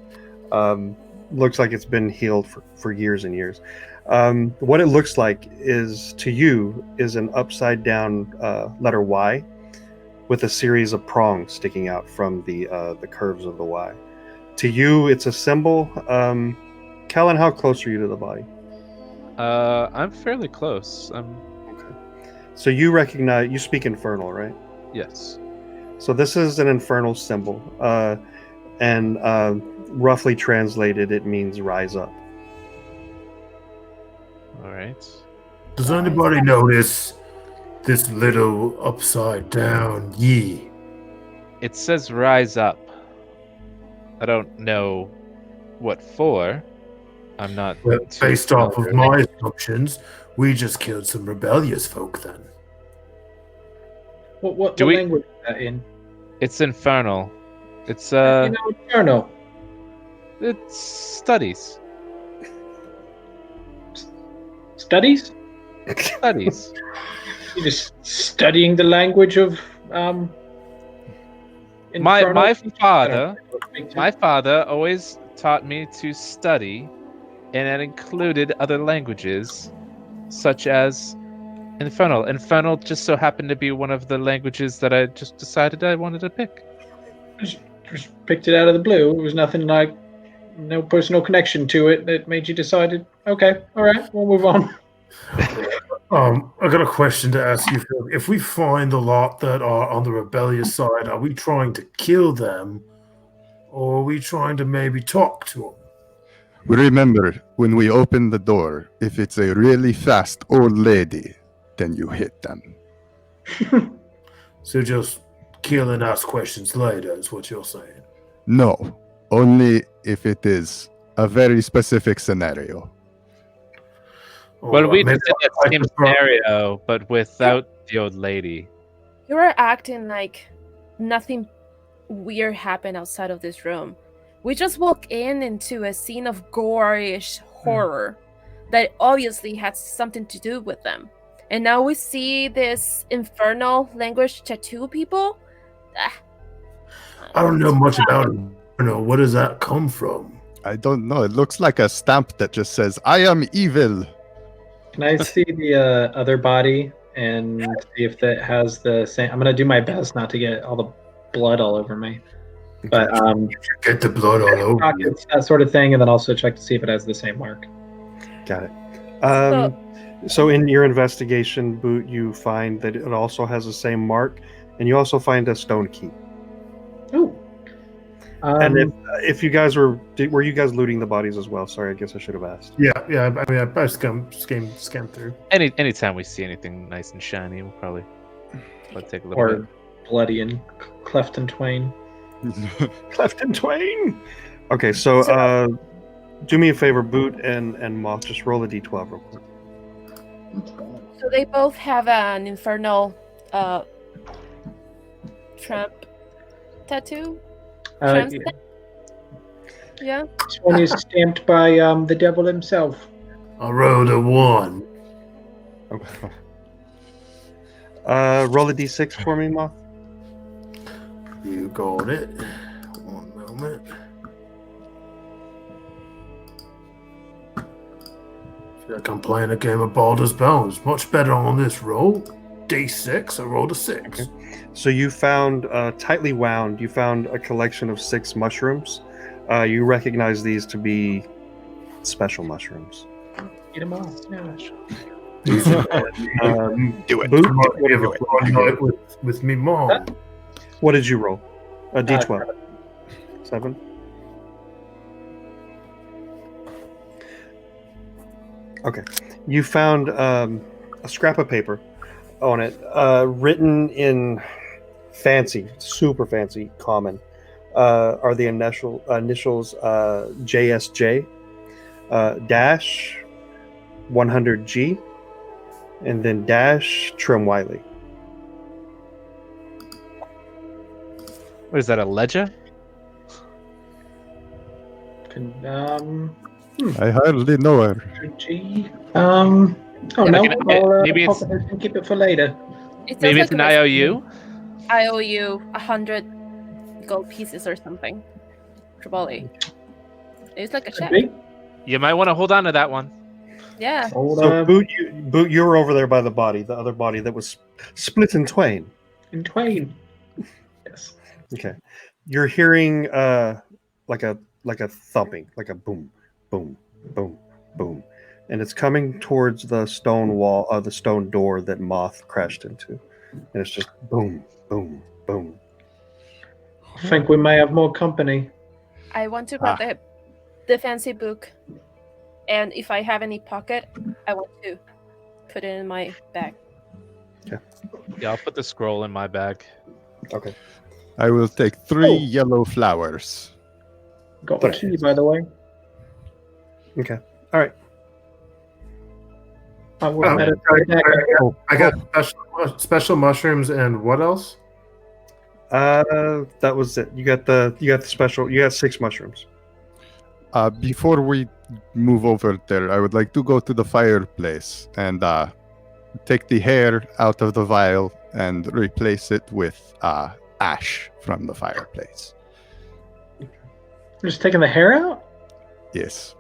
S1: Looks like it's been healed for years and years. What it looks like is, to you, is an upside down letter Y with a series of prongs sticking out from the curves of the Y. To you, it's a symbol. Callan, how close are you to the body?
S6: I'm fairly close.
S1: Okay. So you speak Infernal, right?
S6: Yes.
S1: So this is an Infernal symbol, and roughly translated, it means rise up.
S6: All right.
S5: Does anybody notice this little upside down ye?
S6: It says rise up. I don't know what for. I'm not.
S5: Well,
S6: too
S5: based off of
S6: familiar.
S5: my assumptions, we just killed some rebellious folk then.
S7: What
S6: Do we-
S7: language is that in?
S6: It's infernal. It's
S7: Infernal.
S6: It's studies.
S7: Studies?
S6: Studies.
S7: You're just studying the language of
S6: my
S7: Infernal?
S6: my father always taught me to study, and that included other languages, such as Infernal. Infernal just so happened to be one of the languages that I just decided I wanted to pick.
S7: Just picked it out of the blue. It was nothing like, no personal connection to it that made you decided, okay, all right, we'll move on.
S5: I got a question to ask you, Phil. If we find a lot that are on the rebellious side, are we trying to kill them, or are we trying to maybe talk to them?
S8: Remember, when we open the door, if it's a really fast old lady, then you hit them.
S5: So just kill and ask questions later is what you're saying.
S8: No, only if it is a very specific scenario.
S6: Well, we
S5: maybe
S6: just did that
S5: I
S6: same
S5: prefer-
S6: scenario, but without the old lady.
S2: You are acting like nothing weird happened outside of this room. We just walk into a scene of gore-ish horror that obviously had something to do with them. And now we see this infernal language tattoo people.
S5: I don't know much about it. Where does that come from?
S8: I don't know. It looks like a stamp that just says, I am evil.
S7: Can I see the other body and see if that has the same? I'm gonna do my best not to get all the blood all over me, but
S5: Get the blood all over you.
S7: pockets, that sort of thing, and then also check to see if it has the same mark.
S1: Got it. So in your investigation, Boot, you find that it also has the same mark, and you also find a stone key.
S7: Ooh.
S1: And if you guys were you guys looting the bodies as well? Sorry, I guess I should have asked.
S5: Yeah. I mean, I scanned through.
S6: Anytime we see anything nice and shiny, we'll probably take a little bit.
S7: Or bloody and cleft in twain.
S1: Cleft in twain. Okay, so do me a favor, Boot and Moth, just roll a d12 real quick.
S2: So they both have an infernal tramp tattoo.
S7: Yeah.
S2: Yeah.
S7: This one is stamped by the devil himself.
S5: I rolled a 1.
S1: Okay. Roll a d6 for me, Moth.
S5: You got it. One moment. Feel like I'm playing a game of Baldur's Bones. Much better on this roll. D6. I rolled a 6.
S1: Okay. So you found, tightly wound, you found a collection of 6 mushrooms. You recognize these to be special mushrooms.
S7: Get them all.
S8: Do it.
S1: Boot,
S5: We have a fun night with me mom.
S1: what did you roll? A d12. 7. Okay. You found a scrap of paper on it, written in fancy, super fancy, common, are the initials JSJ dash 100G, and then dash Trim Wiley.
S6: What is that, a ledger?
S8: I hardly know her.
S7: G. Oh no,
S6: maybe
S7: I'll
S6: it's-
S7: pop it and keep it for later.
S2: It sounds
S6: Maybe
S2: like
S6: it's an
S2: a recipe.
S6: IOU?
S2: I owe you 100 gold pieces or something. Probably. It's like a
S7: Could
S2: check.
S7: be.
S6: You might want to hold on to that one.
S2: Yeah.
S7: Hold,
S1: So Boot, you were over there by the body, the other body that was split in twain.
S7: in twain. Yes.
S1: Okay, you're hearing like a thumping, like a boom, boom, boom, boom, and it's coming towards the stone wall, the stone door that Moth crashed into, and it's just boom, boom, boom.
S7: I think we may have more company.
S2: I want to grab the fancy book, and if I have any pocket, I want to put it in my bag.
S6: Yeah, I'll put the scroll in my bag.
S1: Okay.
S8: I will take 3 yellow flowers.
S7: Got the key, by the way.
S1: Okay. All right.
S7: I would have had a
S5: I got special mushrooms and what else?
S1: That was it. You got the special. You got 6 mushrooms.
S8: Before we move over there, I would like to go to the fireplace and take the hair out of the vial and replace it with ash from the fireplace.
S7: Just taking the hair out?
S8: Yes.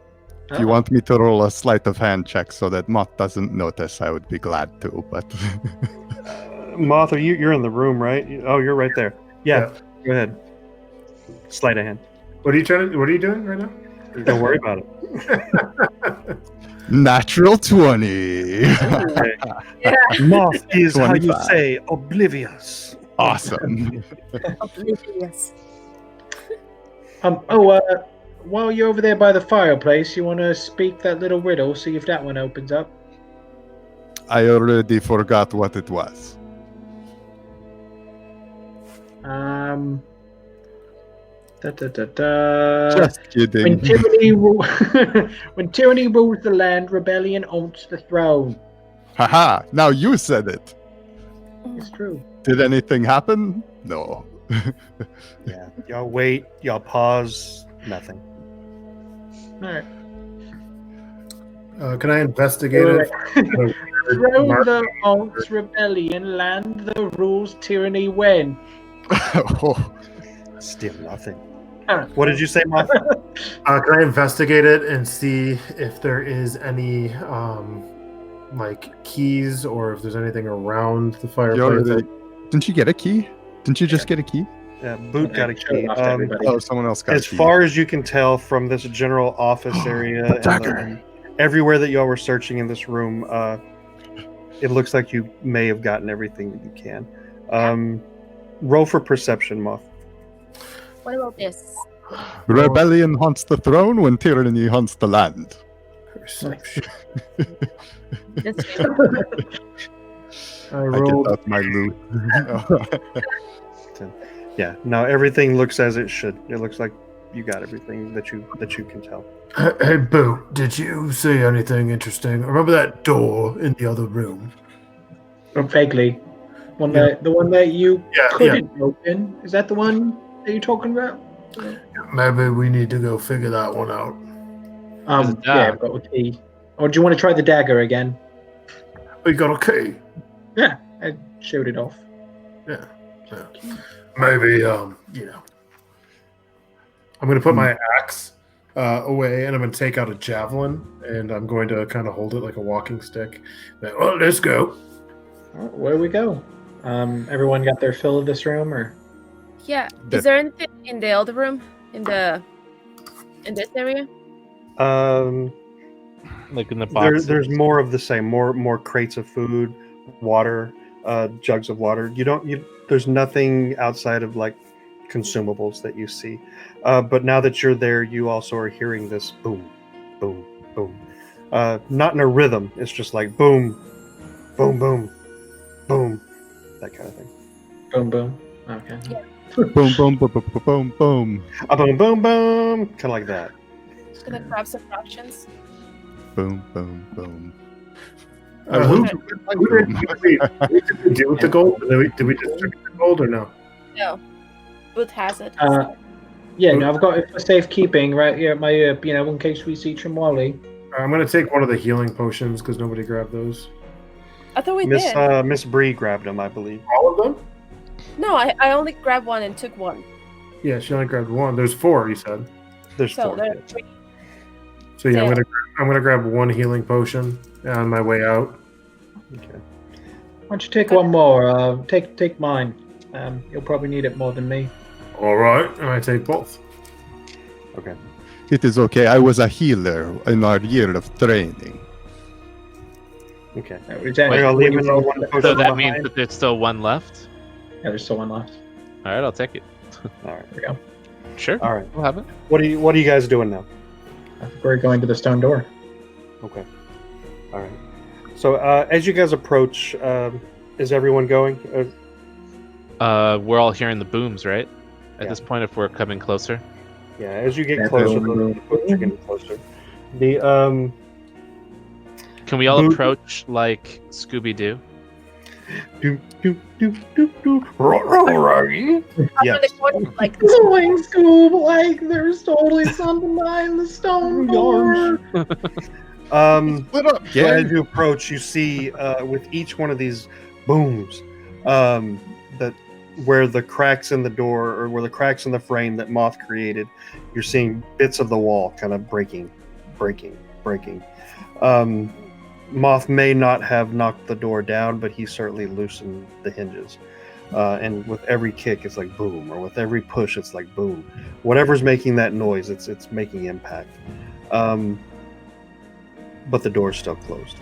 S8: If you want me to roll a sleight of hand check so that Moth doesn't notice, I would be glad to. But
S1: Moth, you're in the room, right? Oh, you're right there. Yeah. Go ahead. Sleight of hand.
S5: What are you doing right now?
S1: Don't worry about it.
S8: natural 20.
S1: Okay.
S2: Yeah.
S1: Moth is how you
S8: 25.
S1: say oblivious.
S8: Awesome.
S2: Oblivious.
S7: While you're over there by the fireplace, you want to speak that little riddle, see if that one opens up.
S8: I already forgot what it was. Just kidding.
S7: When tyranny, when tyranny rules the land, rebellion owns the throne.
S8: Haha, now you said it.
S7: It's true.
S8: Did anything happen? No.
S1: Yeah. Y'all wait. Y'all pause. Nothing.
S7: All right.
S5: Can I investigate it?
S7: Throne the owns rebellion, land the rules tyranny when.
S8: Oh,
S1: Still nothing.
S7: All right.
S1: What did you say, Moth?
S5: Can I investigate it and see if there is any like keys or if there's anything around the
S8: you
S5: fireplace?
S8: already, didn't you get a key? Didn't you just get a key?
S1: Yeah, Boot got a
S7: Show it
S1: key.
S7: off to everybody.
S8: Oh, someone else got
S1: As
S8: a key.
S1: far as you can tell from this general office area and
S8: Dagger.
S1: everywhere that y'all were searching in this room, it looks like you may have gotten everything that you can. Roll for perception, Moth.
S2: What about this?
S8: Rebellion haunts the throne when tyranny haunts the land.
S5: Perception.
S2: This
S5: I
S8: I
S5: rolled.
S8: get out my loot.
S1: Yeah, no, everything looks as it should. It looks like you got everything that you can tell.
S5: Hey, Boo, did you see anything interesting? Remember that door in the other room?
S7: Vaguely.
S5: Yeah.
S7: The one that you
S5: Yeah,
S7: couldn't open. Is that the one that you're talking about?
S5: Maybe we need to go figure that one out.
S6: There's a
S7: Yeah,
S6: dog.
S7: I've got a key. Or do you want to try the dagger again?
S5: We got a key.
S7: Yeah, I showed it off.
S5: Yeah. Maybe, I'm going to put my axe away and I'm going to take out a javelin and I'm going to kind of hold it like a walking stick. Well, let's go.
S7: All right, where we go? Everyone got their fill of this room, or?
S2: Yeah.
S8: That-
S2: Is there anything in the other room? In this area?
S6: Like in the box.
S1: There's more of the same. More crates of food, water, jugs of water. There's nothing outside of like consumables that you see. But now that you're there, you also are hearing this boom, boom, boom. Not in a rhythm. It's just like boom, boom, boom, boom, that kind of thing.
S7: Boom, boom. Okay.
S8: Boom, boom, boom, boom, boom, boom, boom.
S1: Boom, boom, boom, kind of like that.
S2: Just gonna grab some rations.
S8: Boom, boom, boom.
S5: Who
S2: Okay.
S5: did we do with the gold? Did we distribute the gold or no?
S2: No. Booth has it.
S7: Yeah, no, I've got it for safekeeping right here at my, in case we see Trimwali.
S5: I'm gonna take one of the healing potions because nobody grabbed those.
S2: I thought we
S1: Miss
S2: did.
S1: Miss Bree grabbed them, I believe.
S5: All of them?
S2: No, I only grabbed one and took one.
S5: Yeah, she only grabbed one. There's 4, you said.
S1: There's
S2: So
S1: 4.
S2: there are
S1: yeah.
S2: 3.
S5: So yeah,
S2: Yeah.
S5: I'm gonna grab one healing potion on my way out.
S1: Okay.
S7: Why don't you take one more? Take mine. You'll probably need it more than me.
S5: All right, and I take both.
S1: Okay.
S8: It is okay. I was a healer in our year of training.
S1: Okay.
S7: Is that
S1: Wait, I'll
S7: when
S1: leave
S7: you
S1: it
S7: roll
S1: on one
S7: the-
S1: potion
S6: So that
S1: behind.
S6: means that there's still one left.
S7: Yeah, there's still one left.
S6: All right, I'll take it.
S1: All right.
S7: There we go.
S6: Sure,
S1: All right.
S6: we'll have it.
S1: What are you guys doing now?
S7: I think we're going to the stone door.
S1: Okay. All right. So as you guys approach, is everyone going?
S6: We're all hearing the booms, right? At
S1: Yeah.
S6: this point, if we're coming closer.
S1: Yeah. As you get
S7: Yeah,
S1: closer,
S7: boom,
S1: the
S7: boom.
S1: you're getting closer. The
S6: Can we all
S1: Boot-
S6: approach like Scooby Doo?
S1: do do do do do. Yes.
S2: The corner, like
S7: Going Scoob, like there's totally something behind the stone door.
S8: What up,
S1: So as
S8: gang?
S1: you approach, you see with each one of these booms, that where the cracks in the door or where the cracks in the frame that Moth created, you're seeing bits of the wall kind of breaking. Moth may not have knocked the door down, but he certainly loosened the hinges. And with every kick, it's like boom, or with every push, it's like boom. Whatever's making that noise, it's making impact. But the door's still closed.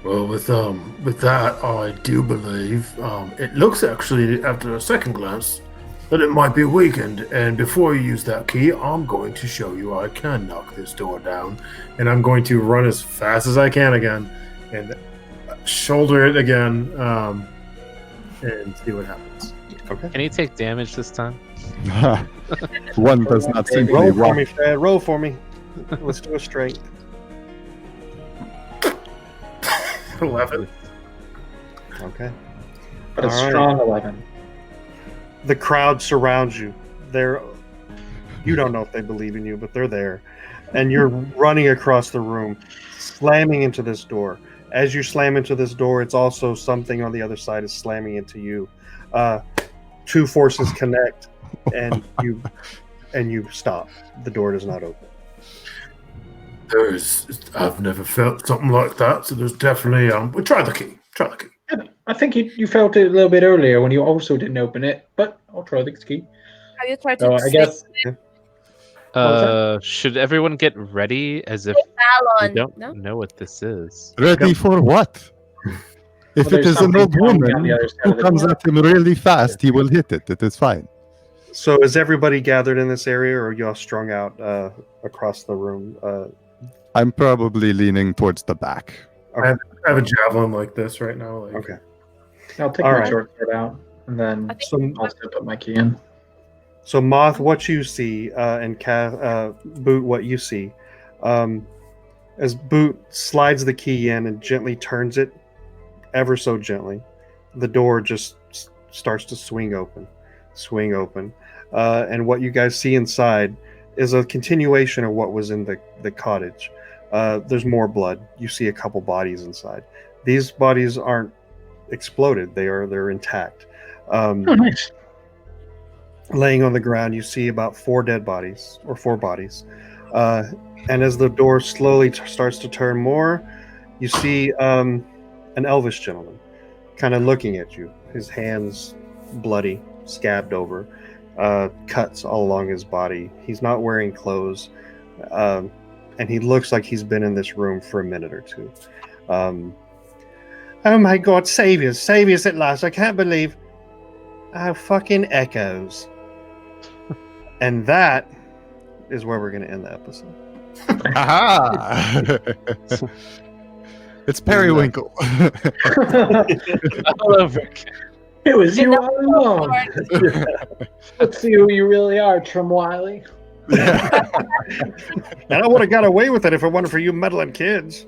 S5: Well, with that, I do believe it looks actually, after a second glance, that it might be weakened. And before you use that key, I'm going to show you I can knock this door down, and I'm going to run as fast as I can again, and shoulder it again, and see what happens.
S1: Okay.
S6: Can he take damage this time?
S8: One does not simply
S1: Roll for
S8: walk.
S1: me, Fred. Roll for me. Let's do a straight.
S5: 11.
S1: Okay.
S7: But a
S1: All right.
S7: strong 11.
S1: The crowd surrounds you. You don't know if they believe in you, but they're there. And you're running across the room, slamming into this door. As you slam into this door, it's also something on the other side is slamming into you. Two forces connect, and you stop. The door does not open.
S5: I've never felt something like that, so there's definitely we'll try the key.
S7: I think you felt it a little bit earlier when you also didn't open it, but I'll try the key.
S2: have you tried to
S7: So I guess
S6: Should everyone get ready as if we
S2: Fallon?
S6: don't
S2: No?
S6: know what this is?
S8: Ready for what? If
S7: Well,
S8: it
S7: there's
S8: is an
S7: something
S8: old
S7: coming
S8: woman
S7: on the other side
S8: who
S7: of the
S8: comes
S7: door.
S8: at him really fast, he will hit it. It is fine.
S1: So is everybody gathered in this area, or are y'all strung out across the room?
S8: I'm probably leaning towards the back.
S5: I have a javelin like this right now. Like,
S1: Okay.
S7: I'll take
S1: All
S7: my
S1: right.
S7: short sword out, and then
S2: I think
S1: So,
S7: I'll still put my key in.
S1: so Moth, what you see, and Boot, what you see, as Boot slides the key in and gently turns it, ever so gently, the door just starts to swing open, and what you guys see inside is a continuation of what was in the cottage. There's more blood. You see a couple bodies inside. These bodies aren't exploded. They're intact.
S7: Oh, nice.
S1: Laying on the ground, you see about four bodies. And as the door slowly starts to turn more, you see an elvish gentleman kind of looking at you. His hands bloody, scabbed over, cuts all along his body. He's not wearing clothes, and he looks like he's been in this room for a minute or two. Oh my God, save us at last. I can't believe how fucking echoes. And that is where we're going to end the episode.
S8: Aha! It's Periwinkle.
S6: All over again.
S7: It was you
S2: know,
S7: all along. Let's see who you really are, Trim Wiley.
S1: And I would have got away with it if it wasn't for you meddling kids.